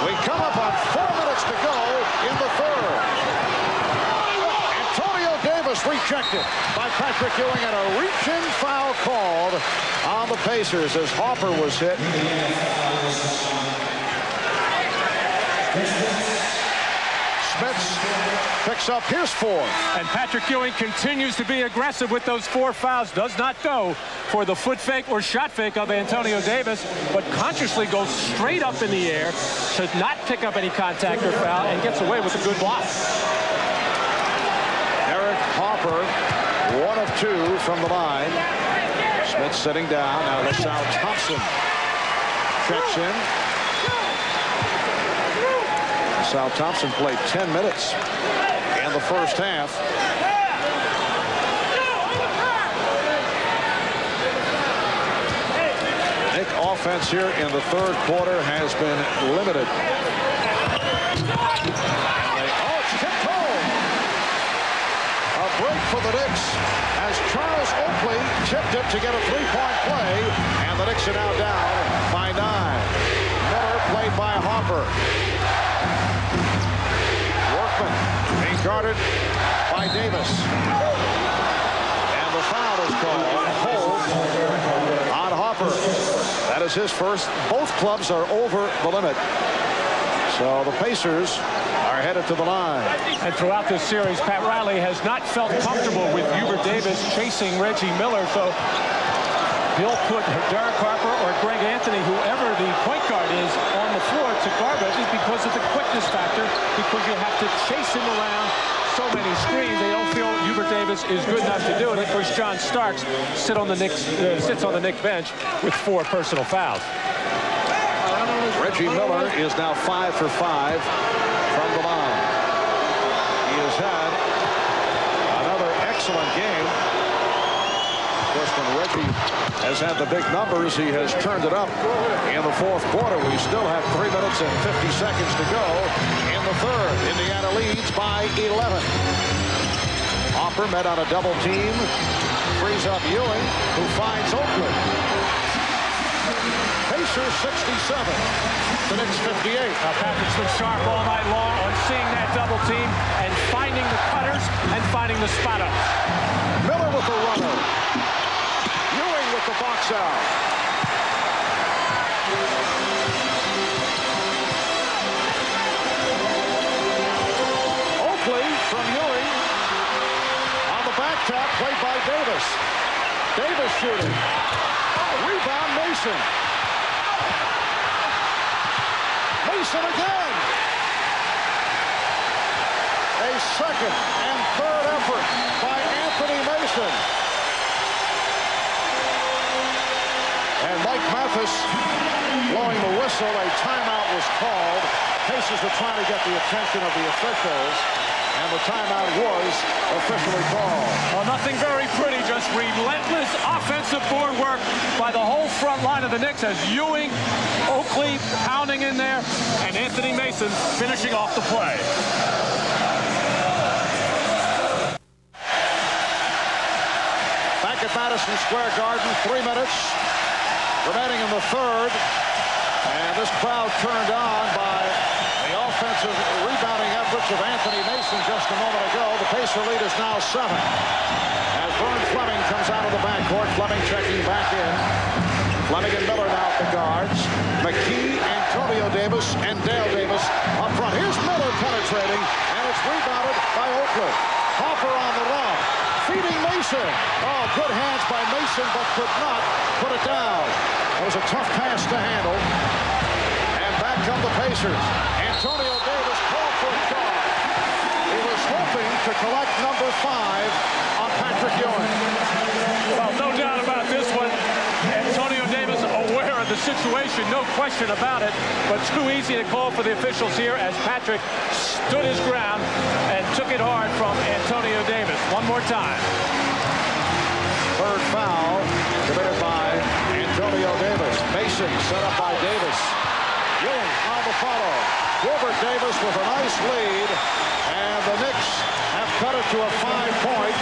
We come up on 4 minutes to go in the third. Rejected by Patrick Ewing, and a reach-in foul called on the Pacers as Hopper was hit. Smits picks up his 4th. And Patrick Ewing continues to be aggressive with those 4 fouls. Does not go for the foot fake or shot fake of Antonio Davis, but consciously goes straight up in the air to not pick up any contact or foul and gets away with a good block. Hopper, 1 of 2 from the line. Smith sitting down. Now LaSalle Thompson checks in. LaSalle Thompson played 10 minutes in the first half. Knick offense here in the third quarter has been limited. break for the Knicks as Charles Oakley tipped it to get a three-point play, and the Knicks are now down by 9. Miller played by Hopper. Workman being guarded by Davis. And the foul is called. Hold on Hopper. That is his first. Both clubs are over the limit. So the Pacers are headed to the line. And throughout this series, Pat Riley has not felt comfortable with Hubert Davis chasing Reggie Miller. So he'll put Derek Harper or Greg Anthony, whoever the point guard is, on the floor to guard Reggie because of the quickness factor, because you have to chase him around so many screens. They don't feel Hubert Davis is good enough to do it. Of course, John Starks sits on the Knicks bench with 4 personal fouls. Reggie Miller is now 5 for 5 from the line. He has had another excellent game. Of course, when Reggie has had the big numbers, he has turned it up in the fourth quarter. We still have 3 minutes and 50 seconds to go in the third. Indiana leads by 11. Hopper met on a double team. Frees up Ewing, who finds Oakland. Pacers 67. The Knicks 58. Patrick's been sharp all night long on seeing that double team and finding the cutters and finding the spot-ups. Miller with the runner. Ewing with the box out. Oakley from Ewing. On the back tap, played by Davis. Davis shooting. Rebound Mason. Mason again. A second and third effort by Anthony Mason. And Mike Mathis blowing the whistle. A timeout was called. Pacers were trying to get the attention of the officials, and the timeout was officially called. Well, nothing very pretty, just relentless offensive board work by the whole front line of the Knicks as Ewing, Oakley pounding in there, and Anthony Mason finishing off the play. Back at Madison Square Garden, 3 minutes remaining in the third, and this crowd turned on by the offensive rebounding efforts of Anthony Mason just a moment ago. The Pacer lead is now 7. As Vern Fleming comes out of the backcourt, Fleming checking back in. Fleming and Miller now at the guards. McKee, Antonio Davis, and Dale Davis up front. Here's Miller penetrating, and it's rebounded by Oakland. Hopper on the run, feeding Mason. Oh, good hands by Mason, but could not put it down. It was a tough pass to handle. And back come the Pacers. Antonio Davis called for a charge. He was hoping to collect number 5 on Patrick Ewing. Well, no doubt about this one. Antonio Davis aware of the situation, no question about it, but too easy to call for the officials here as Patrick stood his ground and took it hard from Antonio Davis. One more time. Third foul committed by Antonio Davis. Mason set up by Davis. Ewing on the follow. Gilbert Davis with a nice lead, and the Knicks have cut it to a 5-point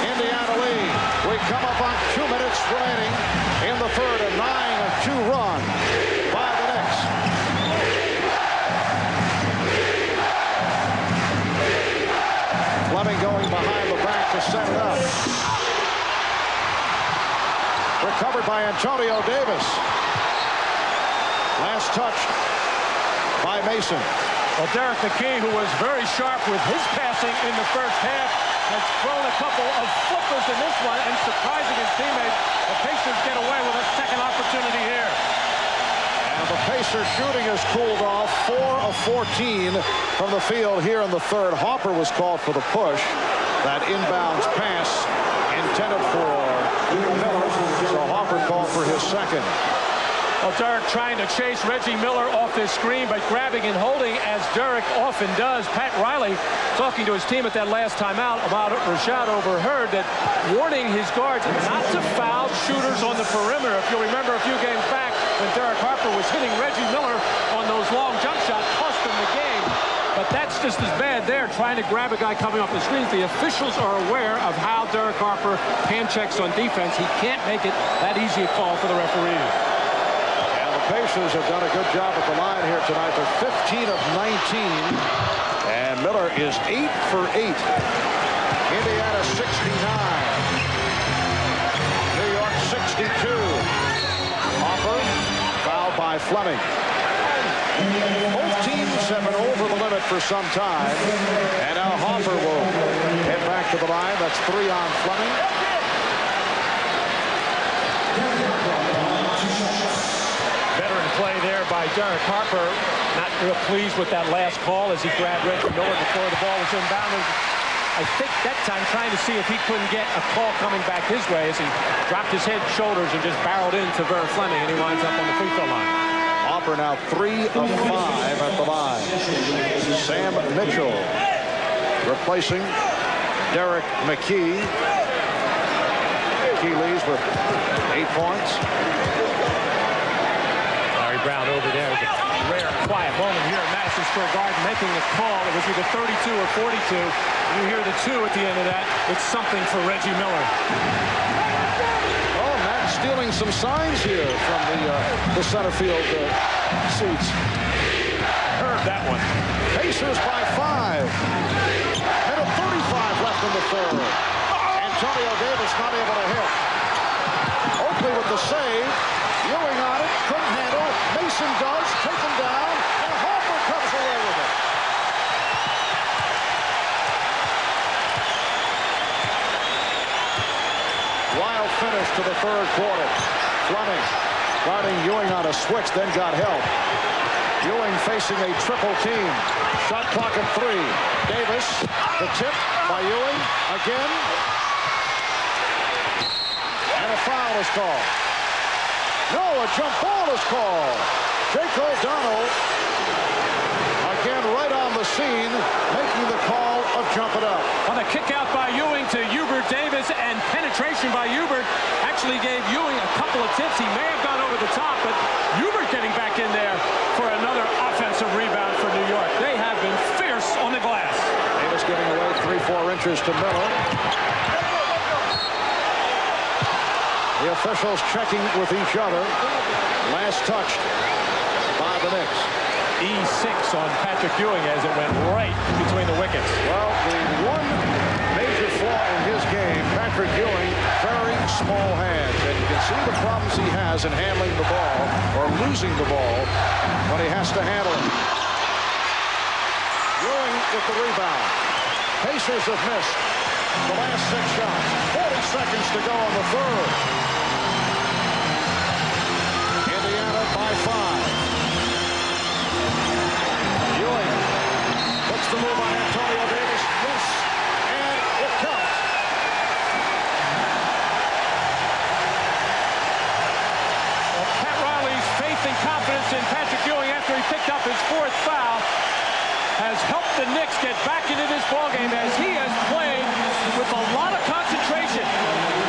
Indiana lead. We come up on 2 minutes remaining in the third, a 9-2 run by the Knicks. Fleming going behind the back to set it up. Recovered by Antonio Davis. Last touch by Mason. Well, Derek McKee, who was very sharp with his passing in the first half, has thrown a couple of flippers in this one, and surprising his teammates, the Pacers get away with a second opportunity here. And the Pacers shooting has cooled off. 4 of 14 from the field here in the third. Hopper was called for the push. That inbounds pass intended for Miller. So Hopper called for his second. Well, Derek trying to chase Reggie Miller off this screen, but grabbing and holding as Derek often does. Pat Riley talking to his team at that last timeout about it. Rashad overheard that, warning his guards not to foul shooters on the perimeter. If you'll remember a few games back when Derek Harper was hitting Reggie Miller on those long jump shots, cost him the game. But that's just as bad there, trying to grab a guy coming off the screens. The officials are aware of how Derek Harper hand checks on defense. He can't make it that easy a call for the referees. And the Pacers have done a good job at the line here tonight. They're 15 of 19. And Miller is 8 for 8. Indiana 69. New York 62. Harper fouled by Fleming. Both teams have been over the limit for some time. And now Harper will head back to the line. That's 3 on Fleming. Veteran play there by Derek Harper. Not real pleased with that last call as he grabbed Reggie Miller before the ball was inbounded. I think that time trying to see if he couldn't get a call coming back his way as he dropped his head, shoulders, and just barreled into Vern Fleming, and he winds up on the free throw line. Harper now 3 of 5 at the line. Sam Mitchell replacing Derek McKee. McKee leads with 8 points. Larry Brown over there. It was a rare, quiet moment here at Madison Square Garden making a call. It was either 32 or 42. You hear the 2 at the end of that. It's something for Reggie Miller. Stealing some signs here from the center field seats. Heard that one. Pacers by 5. Minute 35 left in the third. Antonio Davis not able to hit. Oakley with the save. Ewing on it. Couldn't handle it. Mason does. Taken down. And Harper comes away with it. Wild finish to the third quarter. Fleming guarding Ewing on a switch, then got help. Ewing facing a triple team. Shot clock at 3. Davis, the tip by Ewing again. And a foul is called. No, a jump ball is called. Jake O'Donnell again right on the scene, making the call of jump it up. On a kick out by Ewing to Hubert Davis, and penetration by Hubert actually gave Ewing a couple of tips. He may have gone over the top, but Hubert getting back in there for another offensive rebound for New York. They have been fierce on the glass. Davis giving away 3-4 inches to Miller. The officials checking with each other. Last touched by the Knicks. E6 on Patrick Ewing as it went right between the wickets. Well, the one major flaw in his game, Patrick Ewing, very small hands. And you can see the problems he has in handling the ball or losing the ball when he has to handle it. Ewing with the rebound. Pacers have missed the last 6 shots. 40 seconds to go in the third. Indiana by 5. Ewing puts the move on Antonio Davis. Yes, and it counts. Well, Pat Riley's faith and confidence in Patrick Ewing after he picked up his 4th foul has helped the Knicks get back into this ballgame as he has played with a lot of concentration,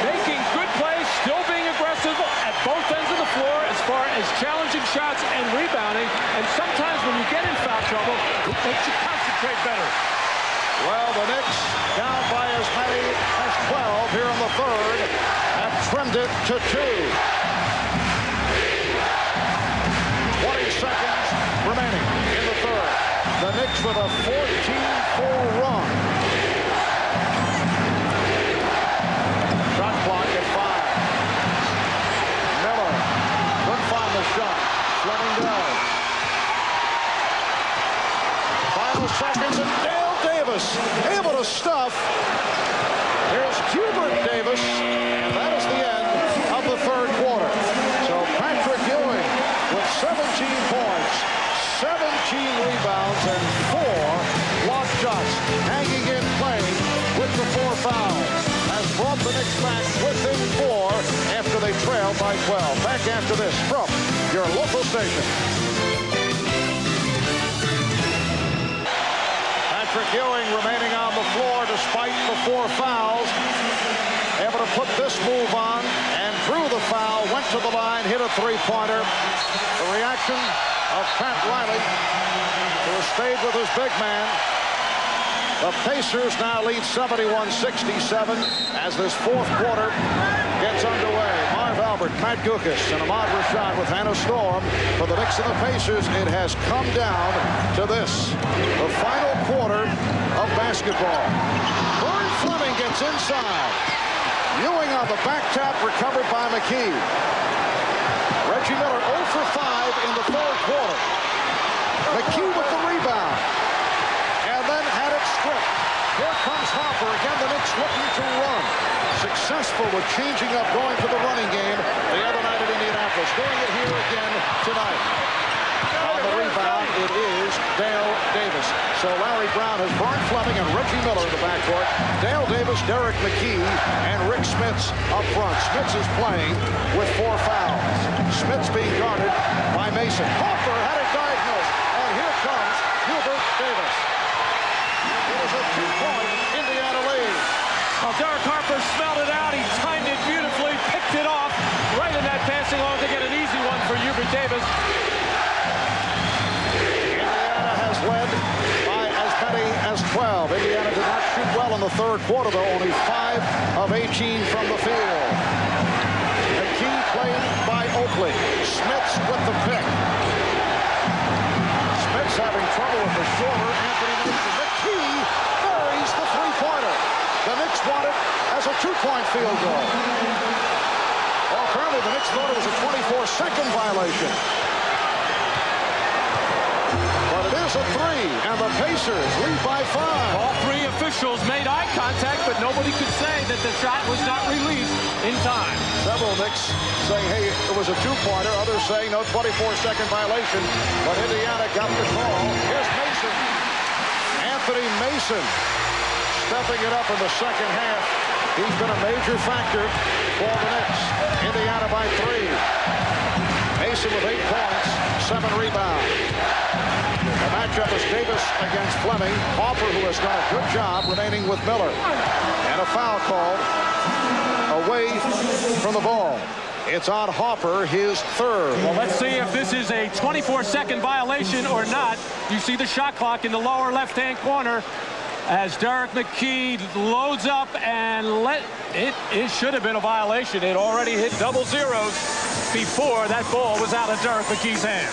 making good plays, still being aggressive at both ends of the floor as far as challenging shots and rebounding. And sometimes when you get in foul trouble, it makes you concentrate better. Well, the Knicks, down by as many as 12 here in the third, have trimmed it to 2. 20 seconds remaining in the third. The Knicks with a 14-4 run. Shot clock at 5. Miller couldn't find the shot. Fleming does. Final seconds and Dale Davis able to stuff. Here's Hubert Davis, and that is the end of the third quarter. So Patrick Ewing with 17 points, 17 rebounds, and 4 block shots, hanging in playing with the 4 fouls, has brought the Knicks back within 4 after they trailed by 12. Back after this from your local station. Patrick Ewing remaining on the floor despite the 4 fouls. Able to put this move on and drew the foul, went to the line, hit a 3-pointer. The reaction of Pat Riley, who has stayed with his big man. The Pacers now lead 71-67 as this fourth quarter gets underway. Marv Albert, Matt Guokas, and Ahmad Rashad with Hannah Storm. For the Knicks and the Pacers, it has come down to this, the final quarter of basketball. Vern Fleming gets inside. Ewing on the back tap, recovered by McKee. Reggie Miller 0 for 5 in the third quarter. McKee with the rebound. And then had it stripped. Here comes Hopper. Again, the Knicks looking to run. Successful with changing up, going to the running game the other night at Indianapolis. Doing it here again tonight. On the rebound, it is Dale Davis. So Larry Brown has Vern Fleming and Reggie Miller in the backcourt. Dale Davis, Derek McKee, and Rick Smits up front. Smits is playing with 4 fouls. Smits being guarded by Mason. Hopper had it diagnosed. And here comes Hubert Davis. It is a 2-point Indiana lead. Well, Derek Harper smelled it out. He timed it beautifully, picked it off right in that passing lane to get an easy one for Hubert Davis. Indiana has led by as many as 12. Indiana did not shoot well in the third quarter, though. Only 5 of 18 from the field. McKee played by Oakley. Smits with the pick. Smits having trouble with the shoulder. Anthony Mason. McKee buries the three-pointer. The Knicks want it as a 2-point field goal. Well, apparently the Knicks thought it was a 24-second violation. But it is a 3, and the Pacers lead by 5. All 3 officials made eye contact, but nobody could say that the shot was not released in time. Several Knicks saying, hey, it was a 2-pointer. Others saying no 24-second violation. But Indiana got the call. Here's Mason. Anthony Mason stepping it up in the second half. He's been a major factor for the Knicks. Indiana by 3. Mason with 8 points, 7 rebounds. The matchup is Davis against Fleming. Hopper, who has done a good job remaining with Miller. And a foul called away from the ball. It's on Hopper, his 3rd. Well, let's see if this is a 24-second violation or not. You see the shot clock in the lower left-hand corner as Derek McKee loads up and it should have been a violation. It already hit double zeros before that ball was out of Derek McKee's hand.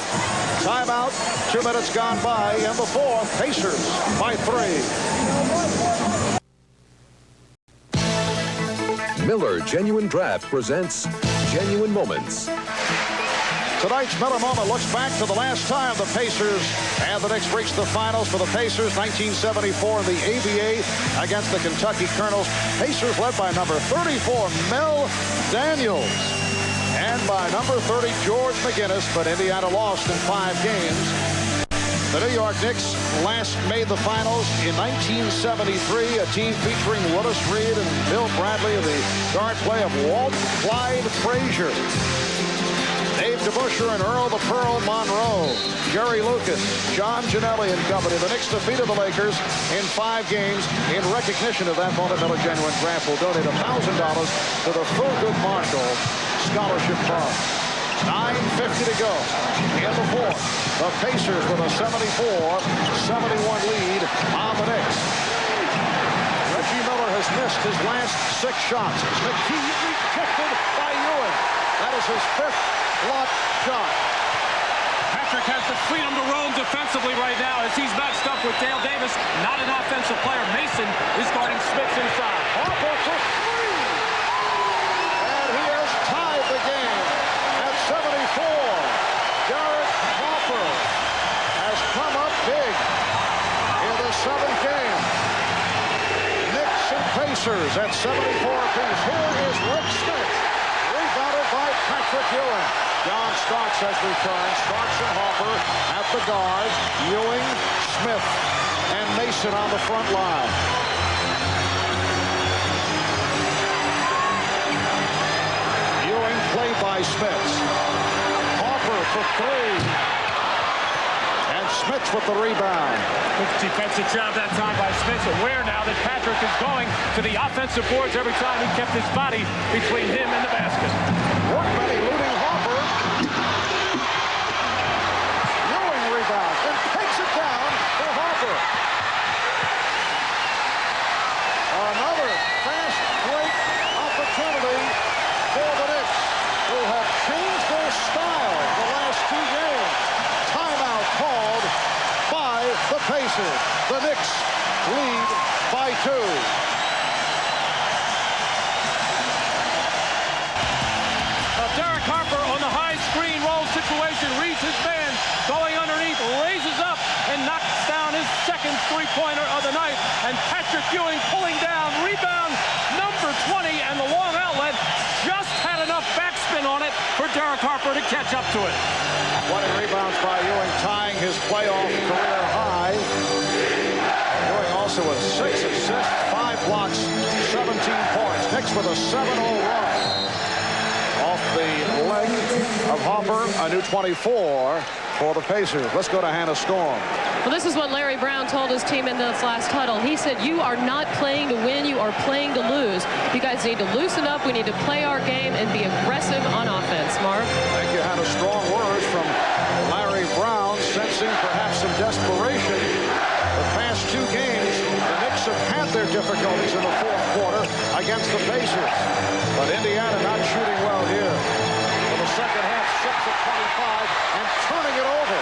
Timeout, 2 minutes gone by in the fourth. Pacers by 3. Miller Genuine Draft presents Genuine Moments. Tonight's Miller Moment looks back to the last time the Pacers and the Knicks reached the finals. For the Pacers, 1974 in the ABA against the Kentucky Colonels. Pacers led by number 34, Mel Daniels, and by number 30, George McGinnis, but Indiana lost in 5 games. The New York Knicks last made the finals in 1973, a team featuring Willis Reed and Bill Bradley and the guard play of Walt Clyde Frazier, Dave DeBusschere and Earl the Pearl Monroe, Jerry Lucas, John Gianelli and company. The Knicks defeated the Lakers in 5 games. In recognition of that moment, Miller Genuine Draft will donate $1,000 to the Thurgood Marshall Scholarship Fund. 9:50 to go in the fourth. The Pacers with a 74-71 lead on the Knicks. Reggie Miller has missed his last 6 shots. McKee rejected by Ewing. That is his 5th block shot. Patrick has the freedom to roam defensively right now as he's matched up with Dale Davis, not an offensive player. Mason is guarding Smits inside. Hopper for 3. And he has tied the game at 74. Derek Hopper has come up big in the 7th game. Knicks and Pacers at 74 apiece. Here is Rick Smits, rebounded by Patrick Ewing. John Starks has returned. Starks and Hopper at the guards. Ewing, Smith, and Mason on the front line. Ewing played by Smits. Hopper for 3. And Smits with the rebound. Good defensive job that time by Smits. Aware now that Patrick is going to the offensive boards every time he kept his body between him and the basket. Workman eluding Hopper. Harper. Another fast break opportunity for the Knicks, who have changed their style the last 2 games. Timeout called by the Pacers. The Knicks lead by 2. Derek Harper on the high screen roll situation, reads his man, going underneath, raises up, and knocks down his second three-pointer of the night. And Patrick Ewing pulling down, rebound number 20, and the long outlet just had enough backspin on it for Derek Harper to catch up to it. 20 rebounds by Ewing, tying his playoff career high. Ewing also with 6 assists, 5 blocks, 17 points. Knicks with a 7-0 run. Off the leg of Harper, a new 24 for the Pacers. Let's go to Hannah Storm. Well, this is what Larry Brown told his team in this last huddle. He said, you are not playing to win, you are playing to lose. You guys need to loosen up, we need to play our game and be aggressive on offense. Marv? Thank you, Hannah. Strong words from Larry Brown, sensing perhaps some desperation. The past 2 games, the Knicks have had their difficulties in the fourth quarter against the Pacers. But Indiana not shooting well here. For the second half, 6 of 25 and turning it over.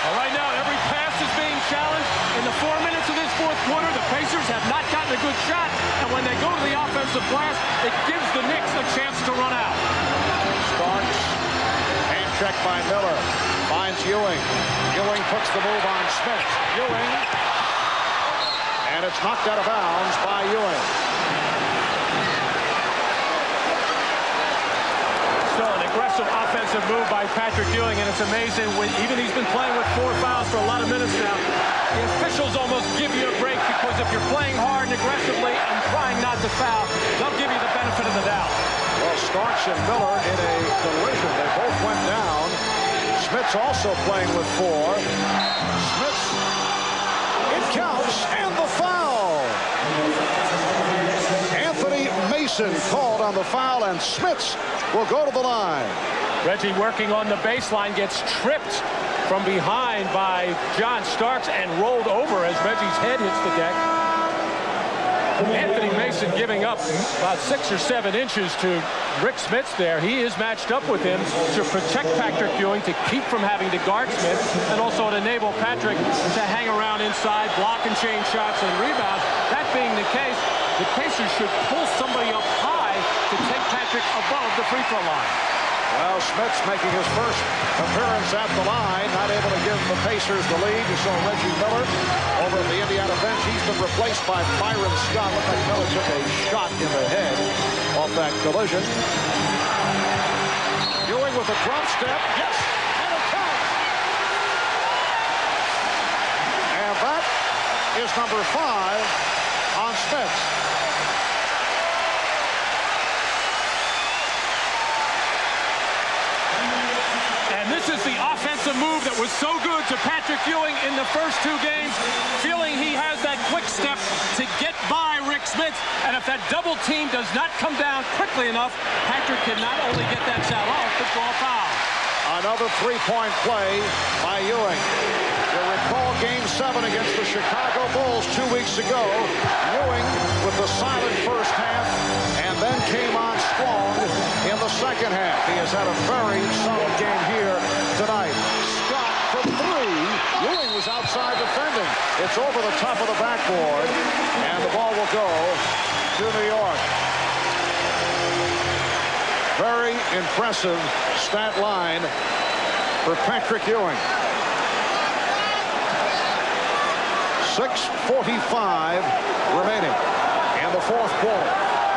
Well, right now, every pass is being challenged. In the 4 minutes of this fourth quarter, the Pacers have not gotten a good shot. And when they go to the offensive glass, it gives the Knicks a chance to run out. Starks, hand check by Miller. Finds Ewing. Ewing puts the move on Smith. Ewing. And it's knocked out of bounds by Ewing. Still an aggressive offensive move by Patrick Ewing, and it's amazing when even he's been playing with 4 fouls for a lot of minutes now. The officials almost give you a break because if you're playing hard and aggressively and trying not to foul, they'll give you the benefit of the doubt. Well, Starks and Miller in a collision. They both went down. Smith's also playing with 4. Smith's, it counts, and the foul. Anthony Mason called on the foul, and Smith's will go to the line. Reggie working on the baseline, gets tripped from behind by John Starks and rolled over as Reggie's head hits the deck. Anthony Mason giving up about 6 or 7 inches to Rick Smith there. He is matched up with him to protect Patrick Ewing, to keep from having to guard Smith, and also to enable Patrick to hang around inside, block and change shots and rebound. That being the case, the Pacers should pull somebody up high to take Patrick above the free throw line. Well, Smith's making his first appearance at the line, not able to give the Pacers the lead. You saw Reggie Miller over at the Indiana bench. He's been replaced by Byron Scott. Looked like Miller took a shot in the head off that collision. Ewing with a drop step. Yes, and it counts. And that is number 5 on Smith. This is the offensive move that was so good to Patrick Ewing in the first 2 games, feeling he has that quick step to get by Rick Smith. And if that double team does not come down quickly enough, Patrick can not only get that shot off, but draw a foul. Another 3-point play by Ewing. You recall Game 7 against the Chicago Bulls 2 weeks ago. Ewing with the silent first half and then came on strong in the second half. He has had a very solid game here tonight. Scott from 3. Ewing was outside defending. It's over the top of the backboard, and the ball will go to New York. Very impressive stat line for Patrick Ewing. 6:45 remaining in the fourth quarter.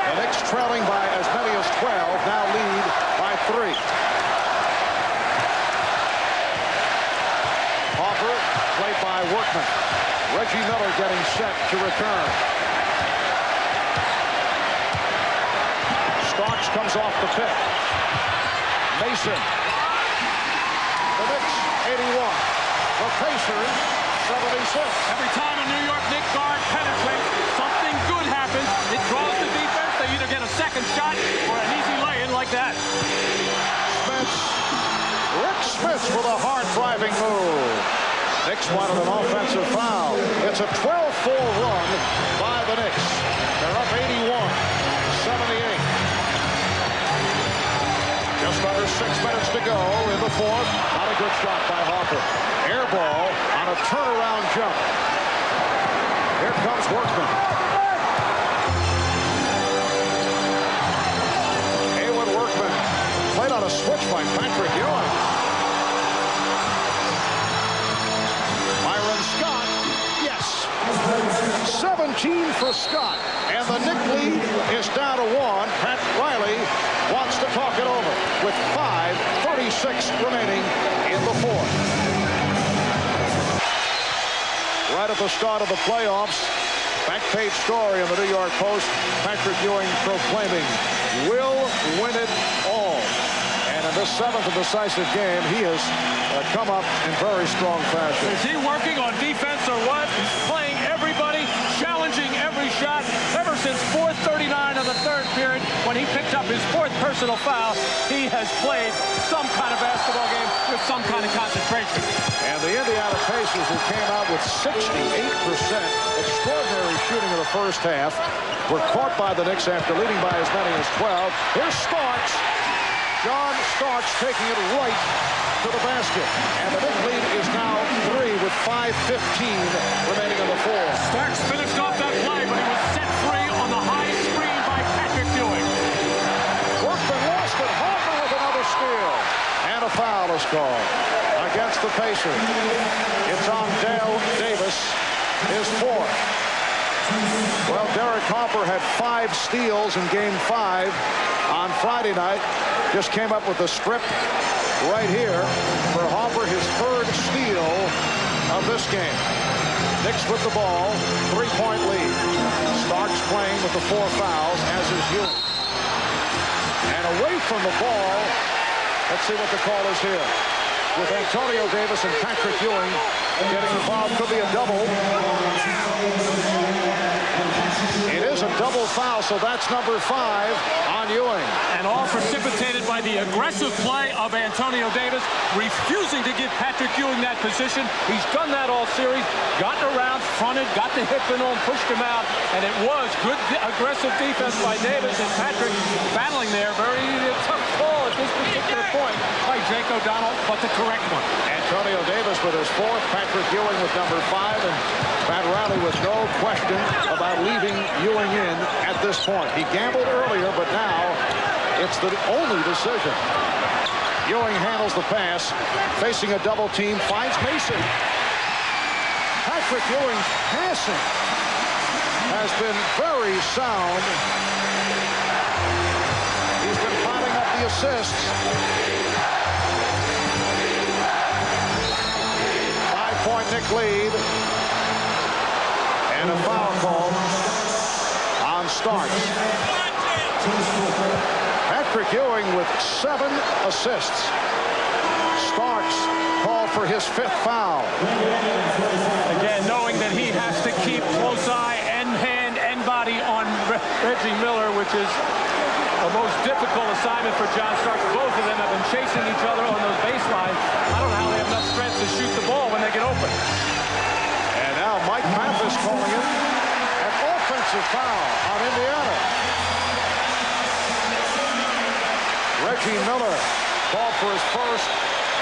The Knicks trailing by as many as 12, now lead by 3. Harper played by Workman. Reggie Miller getting set to return. Starks comes off the pick. Mason. The Knicks 81. The Pacers 76. Every time a New York Knicks guard penetrates, something good happens. It draws the defense. They either get a second shot or an easy lay-in like that. Rick Smith with a hard driving move. Knicks Knicks wanted an offensive foul. It's a 12-4 run by the Knicks. They're up 81-78. Just under 6 minutes to go in the fourth. Not a good shot by Harper. Air ball on a turnaround jump. Here comes Workman. Haywood Workman played on a switch by Patrick Ewing. Myron Scott, yes. 17 for Scott. And the Knick lead is down to 1. Pat Riley wants to talk it over with 5:36 remaining in the fourth. Right at the start of the playoffs, back page story in the New York Post, Patrick Ewing proclaiming, "We'll win it all." And in this seventh and decisive game, he has come up in very strong fashion. Is he working on defense or what? He's playing everybody, challenging every shot ever since 4:39 of the third period when he picked up his fourth personal foul. He has played some kind of basketball game with some kind of concentration. And the Indiana Pacers, who came out with 68% extraordinary shooting in the first half, were caught by the Knicks after leading by as many as 12. Here's Starks. John Starks taking it right to the basket. And the Knick lead is now 3 with 5:15 remaining in the fourth. Starks finished off that play, but he was set free on the high screen by Patrick Ewing. Workman lost it. Harper with another steal. And a foul is called against the Pacers. It's on Dale Davis, his fourth. Well, Derek Harper had 5 steals in Game 5 on Friday night. Just came up with a strip right here for Harper, his third steal of this game. Knicks with the ball, 3-point lead. Starks playing with the 4 fouls, as is Ewing. And away from the ball, let's see what the call is here. With Antonio Davis and Patrick Ewing getting involved, could be a double. It is a double foul, so that's number 5 on Ewing. And all precipitated by the aggressive play of Antonio Davis, refusing to give Patrick Ewing that position. He's done that all series, gotten around, fronted, got the hip in on, pushed him out, and it was good aggressive defense by Davis, and Patrick battling there. Very tough call at this particular point by Jake O'Donnell, but the correct one. Antonio Davis with his 4th, Patrick Ewing with number 5, and Pat Riley with no question about leaving Ewing in at this point. He gambled earlier, but now it's the only decision. Ewing handles the pass, facing a double team, finds Mason. Patrick Ewing's passing has been very sound. He's been piling up the assists. 5-point Knick lead. And a foul call on Starks. Patrick Ewing with 7 assists. Starks called for his 5th foul. Again, knowing that he has to keep close eye and hand and body on Reggie Miller, which is the most difficult assignment for John Starks. Both of them have been chasing each other on those baselines. I don't know how they have enough strength to shoot the ball when they get open. And now Mike Mathis calling it an offensive foul on Indiana. Reggie Miller called for his first,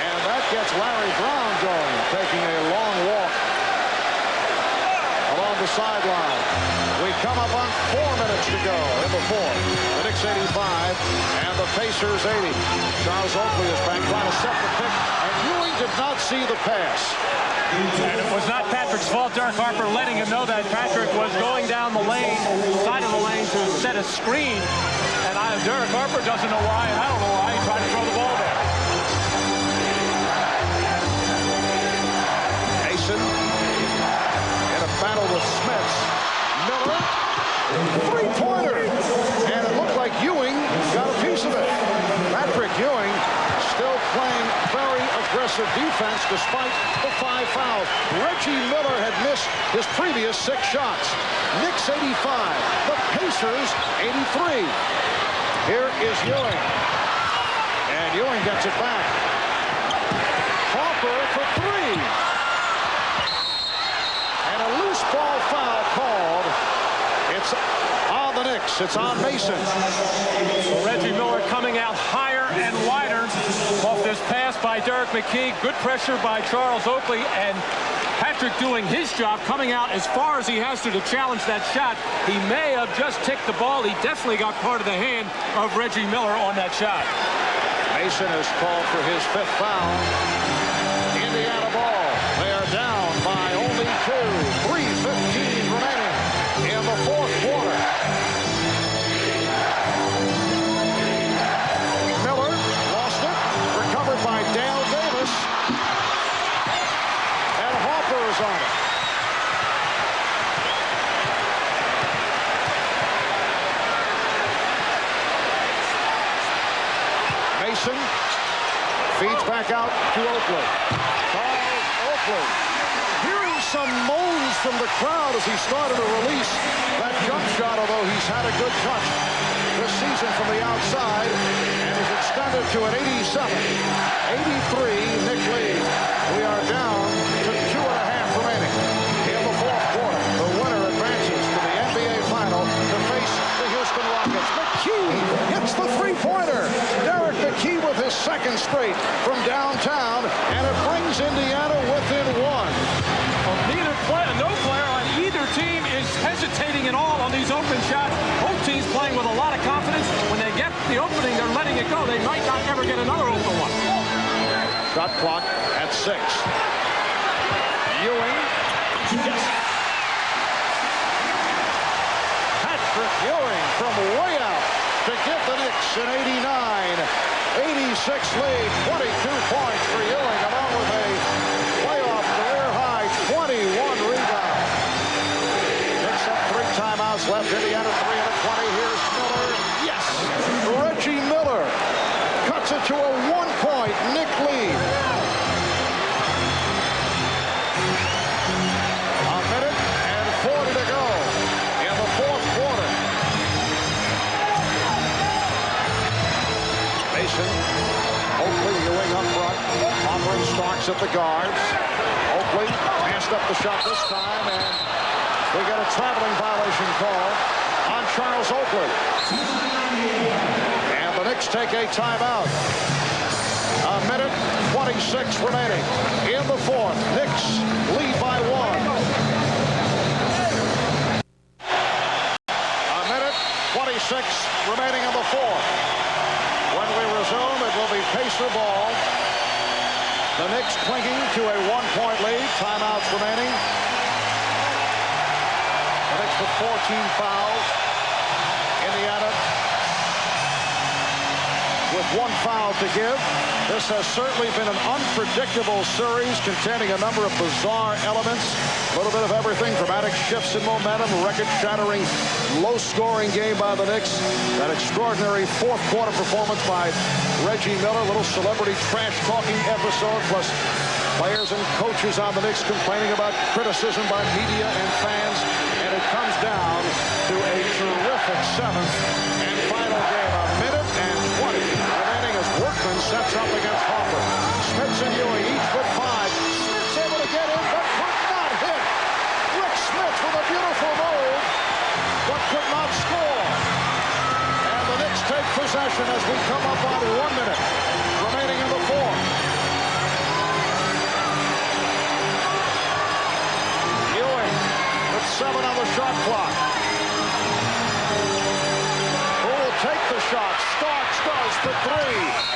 and that gets Larry Brown going, taking a long walk along the sideline. We come up on 4 minutes to go in the fourth. The Knicks 85 and the Pacers 80. Charles Oakley is back trying to set the pick, and Ewing did not see the pass. And it was not Patrick's fault. Derek Harper letting him know that Patrick was going down the lane, side of the lane, to set a screen. And Derek Harper doesn't know why, and I don't know why he tried to throw the ball there. Mason in a battle with Smits. Miller, 3-pointer. And it looked like Ewing got a piece of it. Patrick Ewing still playing very aggressive defense despite the 5 fouls. Reggie Miller had missed his previous 6 shots. Knicks 85, the Pacers 83. Here is Ewing. And Ewing gets it back. Harper for 3. Knicks. It's on Mason. Reggie Miller coming out higher and wider off this pass by Derek McKee. Good pressure by Charles Oakley, and Patrick doing his job, coming out as far as he has to challenge that shot. He may have just ticked the ball. He definitely got part of the hand of Reggie Miller on that shot. Mason is called for his 5th foul. Indiana ball. They are down by only 2. 3:15 remaining in the 4th quarter. Miller lost it. Recovered by Dale Davis. And Hopper is on it. Mason feeds back out to Oakley. Charles Oakley hearing some moans from the crowd as he started to release that jump shot, although he's had a good touch this season from the outside, and is extended to an 87-83 Knick lead. We are down to 2.5 remaining in the 4th quarter. The winner advances to the NBA final to face the Houston Rockets. McKee hits the three-pointer. Derek McKee with his 2nd straight from downtown, and it brings Indiana within 1. No player on either team is hesitating at all on these open shots. Both teams playing with a lot of confidence. When they get the opening, they're letting it go. They might not ever get another open one. Shot clock at 6. Ewing. Yes. Patrick Ewing from way out to give the Knicks an 89-86 lead. 22 points for Ewing, along with a playoff career high 21 rebounds. Knicks have 3 timeouts left. Indiana 3 and a 20. Here's Miller. Yes. Reggie Miller cuts it to a 1-point Knick lead. A minute and 40 to go in the 4th quarter. Mason, Oakley, Ewing up front. Hopper and Starks at the guards. Oakley passed up the shot this time, and we got a traveling violation call on Charles Oakley. And the Knicks take a timeout. A minute 26 remaining in the 4th. Knicks lead by 1. A minute 26 remaining in the 4th. When we resume, it will be Pacer ball. The Knicks clinging to a 1-point lead. Timeouts remaining. The Knicks with 14 fouls. Indiana with 1 foul to give. This has certainly been an unpredictable series containing a number of bizarre elements. A little bit of everything, dramatic shifts in momentum, record-shattering, low-scoring game by the Knicks. That extraordinary 4th quarter performance by Reggie Miller, a little celebrity trash-talking episode, plus players and coaches on the Knicks complaining about criticism by media and fans. And it comes down to a terrific 7th and final game. A minute and 20 remaining as Workman sets up against Hopper. Smith and Ewing each with 5. Smith's able to get in, but could not hit. Rick Smith with a beautiful move, but could not score. And the Knicks take possession as we come up on 1 minute remaining in the 4th. Ewing with 7 on the shot clock. Who will take the shot? Starks does for 3.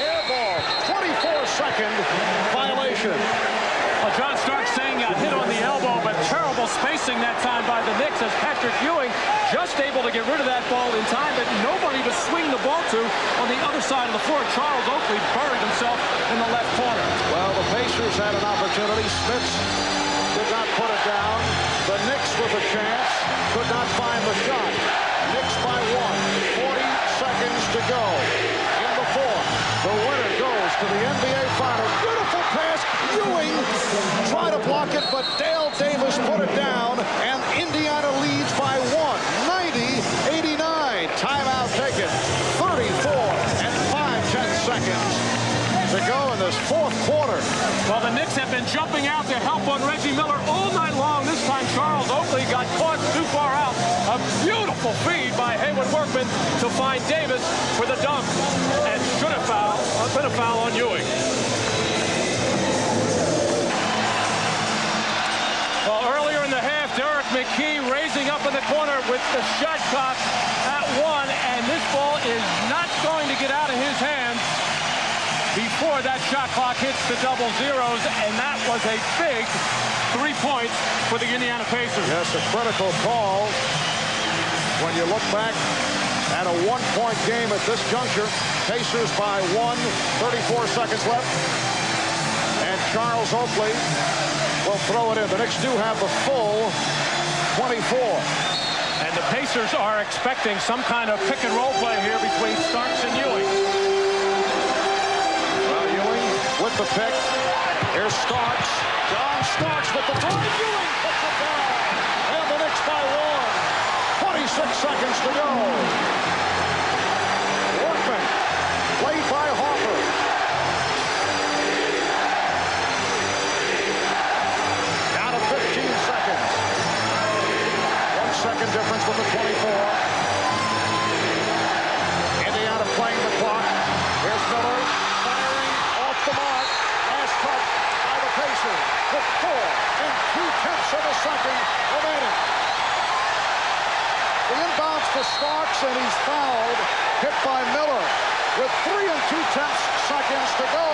Air ball. 24-second violation. Well, John Starks saying hit on the elbow, but terrible spacing that time by the Knicks as Patrick Ewing just able to get rid of that ball in time that nobody to swing the ball to on the other side of the floor. Charles Oakley buried himself in the left corner. Well, the Pacers had an opportunity. Smith did not put it down. The Knicks with a chance could not find the shot. Knicks by 1. 40 seconds to go in the 4th. The winner goes to the NBA Finals. Beautiful pass. Ewing tried to block it, but Dale Davis put it down, and Indiana leads by 1. 90-89. Timeout taken. 34 and 5/10 seconds to go in this 4th quarter. Well, the Knicks have been jumping out to help on Reggie Miller all night long. This time, Charles Oakley got caught too far out. A beautiful feed by Haywood Workman to find Davis for the dunk, and should have been a foul on Ewing. Well, earlier in the half, Derek McKee raising up in the corner with the shot clock at 1, and this ball is not going to get out of his hands before that shot clock hits the double zeros, and that was a big 3 points for the Indiana Pacers. Yes, a critical call when you look back at a one-point game at this juncture. Pacers by 1, 34 seconds left, and Charles Oakley will throw it in. The Knicks do have the full 24. And the Pacers are expecting some kind of pick-and-roll play here between Starks and Ewing. With the pick, here's Starks. John Starks with the drive. Ewing puts it down. And the Knicks by 1. 26 seconds to go. Workman, played by Harper. Down to 15 seconds. 1 second difference with the 24. Indiana playing the clock. Here's Miller. The mark, last touch by the Pacers with 4 2/10 of a second remaining. The inbounds to Starks, and he's fouled, hit by Miller with 3 2/10 seconds to go.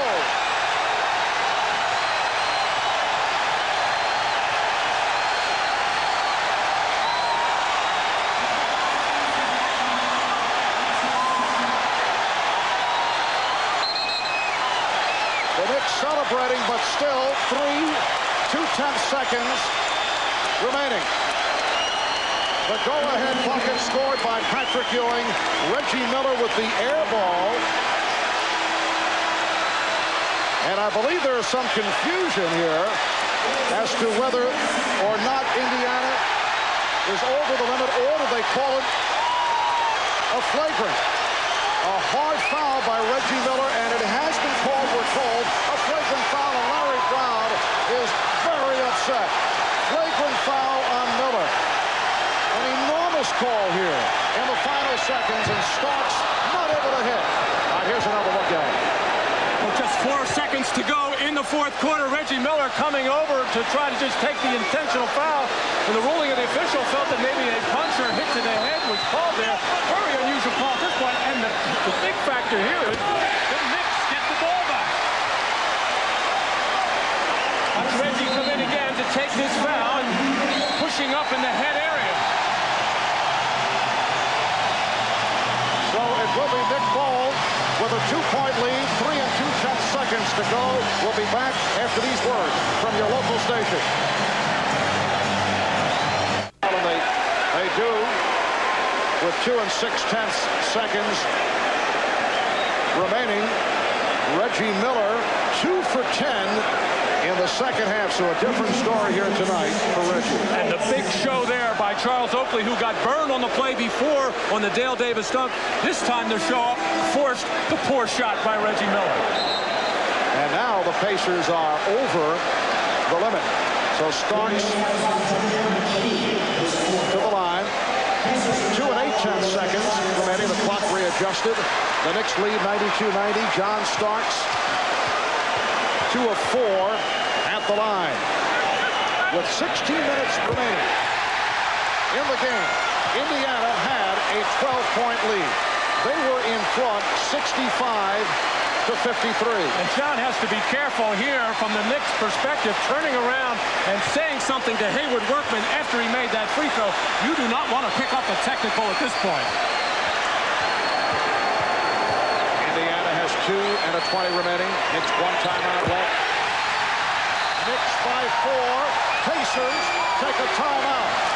Celebrating, but still 3 2/10 seconds remaining. The go-ahead bucket scored by Patrick Ewing. Reggie Miller with the air ball. And I believe there is some confusion here as to whether or not Indiana is over the limit, or do they call it a flagrant. A hard foul by Reggie Miller, and it has been called, we're told, a flagrant foul, and Larry Brown is very upset. Flagrant foul on Miller. An enormous call here in the final seconds, and Starks not able to hit. All right, here's another look at it. Well, just 4 seconds to go in the fourth quarter. Reggie Miller coming over to try to just take the intentional foul, and the ruling of the official felt that maybe a puncher hit to the head was called there. Very unusual call at this point, and the big factor here is the Knicks get the ball back. Watch Reggie come in again to take this foul, and pushing up in the head area. So it will be Nick Ball with a 2-point lead, 3 2/10 seconds to go. We'll be back after these words from your local station. They do with 2 6/10 seconds remaining. Reggie Miller 2 for 10 in the second half, so a different story here tonight for Reggie. And the big show there by Charles Oakley, who got burned on the play before on the Dale Davis dunk. This time the show forced the poor shot by Reggie Miller. And now the Pacers are over the limit. So Starks to the line. 2 8/10 seconds remaining. The clock readjusted. The Knicks lead 92-90. John Starks 2 of 4 at the line with 16 minutes remaining in the game. Indiana had a 12-point lead. They were in front 65-53. And John has to be careful here from the Knicks' perspective, turning around and saying something to Haywood Workman after he made that free throw. You do not want to pick up a technical at this point. Indiana has 2 and a 20 remaining. Knicks 1 timeout left. Knicks by 4. Pacers take a timeout.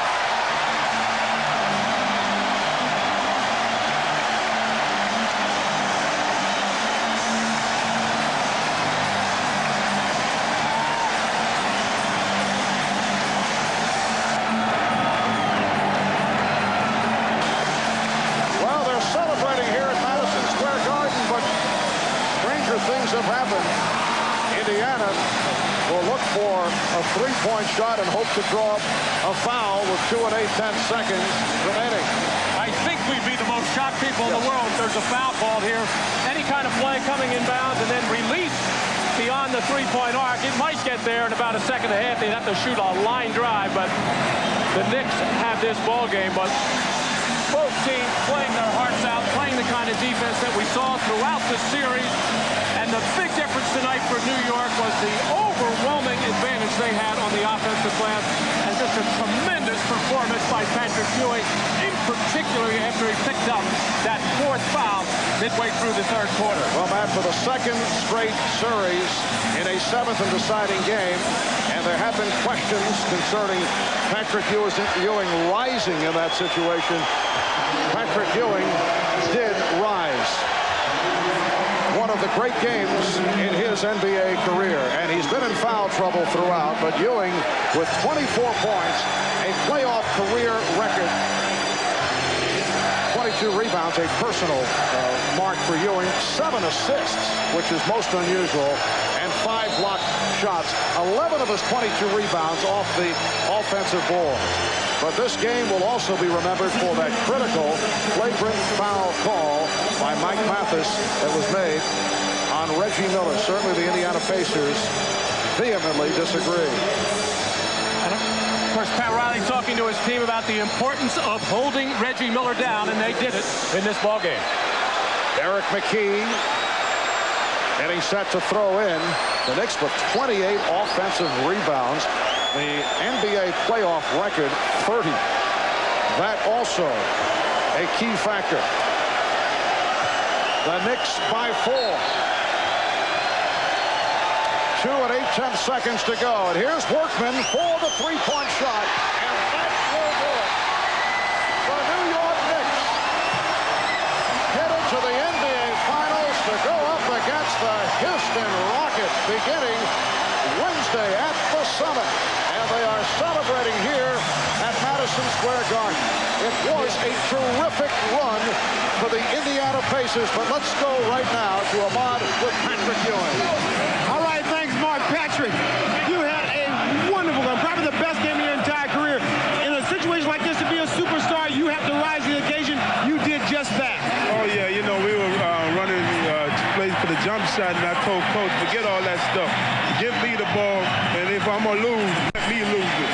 Things have happened. Indiana will look for a three-point shot and hope to draw a foul with 2 8/10 seconds remaining. I think we'd be the most shocked people in the world if there's a foul called here. Any kind of play coming inbounds and then release beyond the three-point arc. It might get there in about a second and a half. They'd have to shoot a line drive, but the Knicks have this ball game. But both teams playing their hearts out, playing the kind of defense that we saw throughout the series. And the big difference tonight for New York was the overwhelming advantage they had on the offensive glass, and just a tremendous performance by Patrick Ewing, in particular after he picked up that fourth foul midway through the third quarter. Well, Matt, for the second straight series in a seventh and deciding game, and there have been questions concerning Patrick Ewing rising in that situation. Patrick Ewing did rise. One of the great games in his NBA career, and he's been in foul trouble throughout, but Ewing with 24 points, a playoff career record, 22 rebounds, a personal mark for Ewing, 7 assists, which is most unusual, and 5 blocked shots, 11 of his 22 rebounds off the offensive board. But this game will also be remembered for that critical flagrant foul call by Mike Mathis that was made on Reggie Miller. Certainly the Indiana Pacers vehemently disagree. And of course, Pat Riley talking to his team about the importance of holding Reggie Miller down, and they did it in this ballgame. Eric McKee getting set to throw in. The Knicks with 28 offensive rebounds. The NBA playoff record, 30. That also a key factor. The Knicks by 4. 2 8/10 seconds to go. And here's Workman for the three-point shot. And that will do it. The New York Knicks headed to the NBA Finals to go up against the Houston Rockets beginning Wednesday at the Summit. And they are celebrating here at Madison Square Garden. It was a terrific run for the Indiana Pacers, but let's go right now to Ahmad with Patrick Ewing. All right, thanks, Mark. Patrick, you had a wonderful game, probably the best game of your entire career. In a situation like this, to be a superstar, you have to rise to the occasion. You did just that. Oh, yeah, you know, we were running plays for the jump shot, and I told Coach, forget all that stuff. Give me the ball, and if I'm going to lose, let me lose it.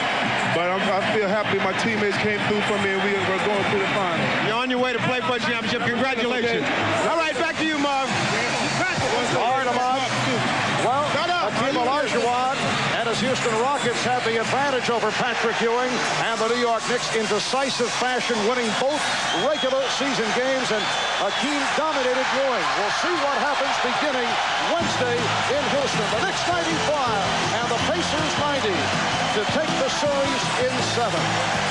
But I feel happy my teammates came through for me, and we're going to the final. You're on your way to play for a championship. Congratulations. Okay. All right, back to you, Marv. All right, Ahmad. Well, Hakeem Olajuwon and his Houston Rockets have the advantage over Patrick Ewing and the New York Knicks in decisive fashion, winning both regular season games, and Hakeem dominated Ewing. We'll see what happens beginning Wednesday in Houston. The Knicks 95 and the Pacers 90 to take the series in 7.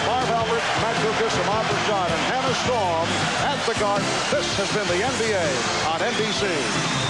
Marv Albert, Matt Lucas, Ahmad Rashad, and Hannah Storm at the Garden. This has been the NBA on NBC.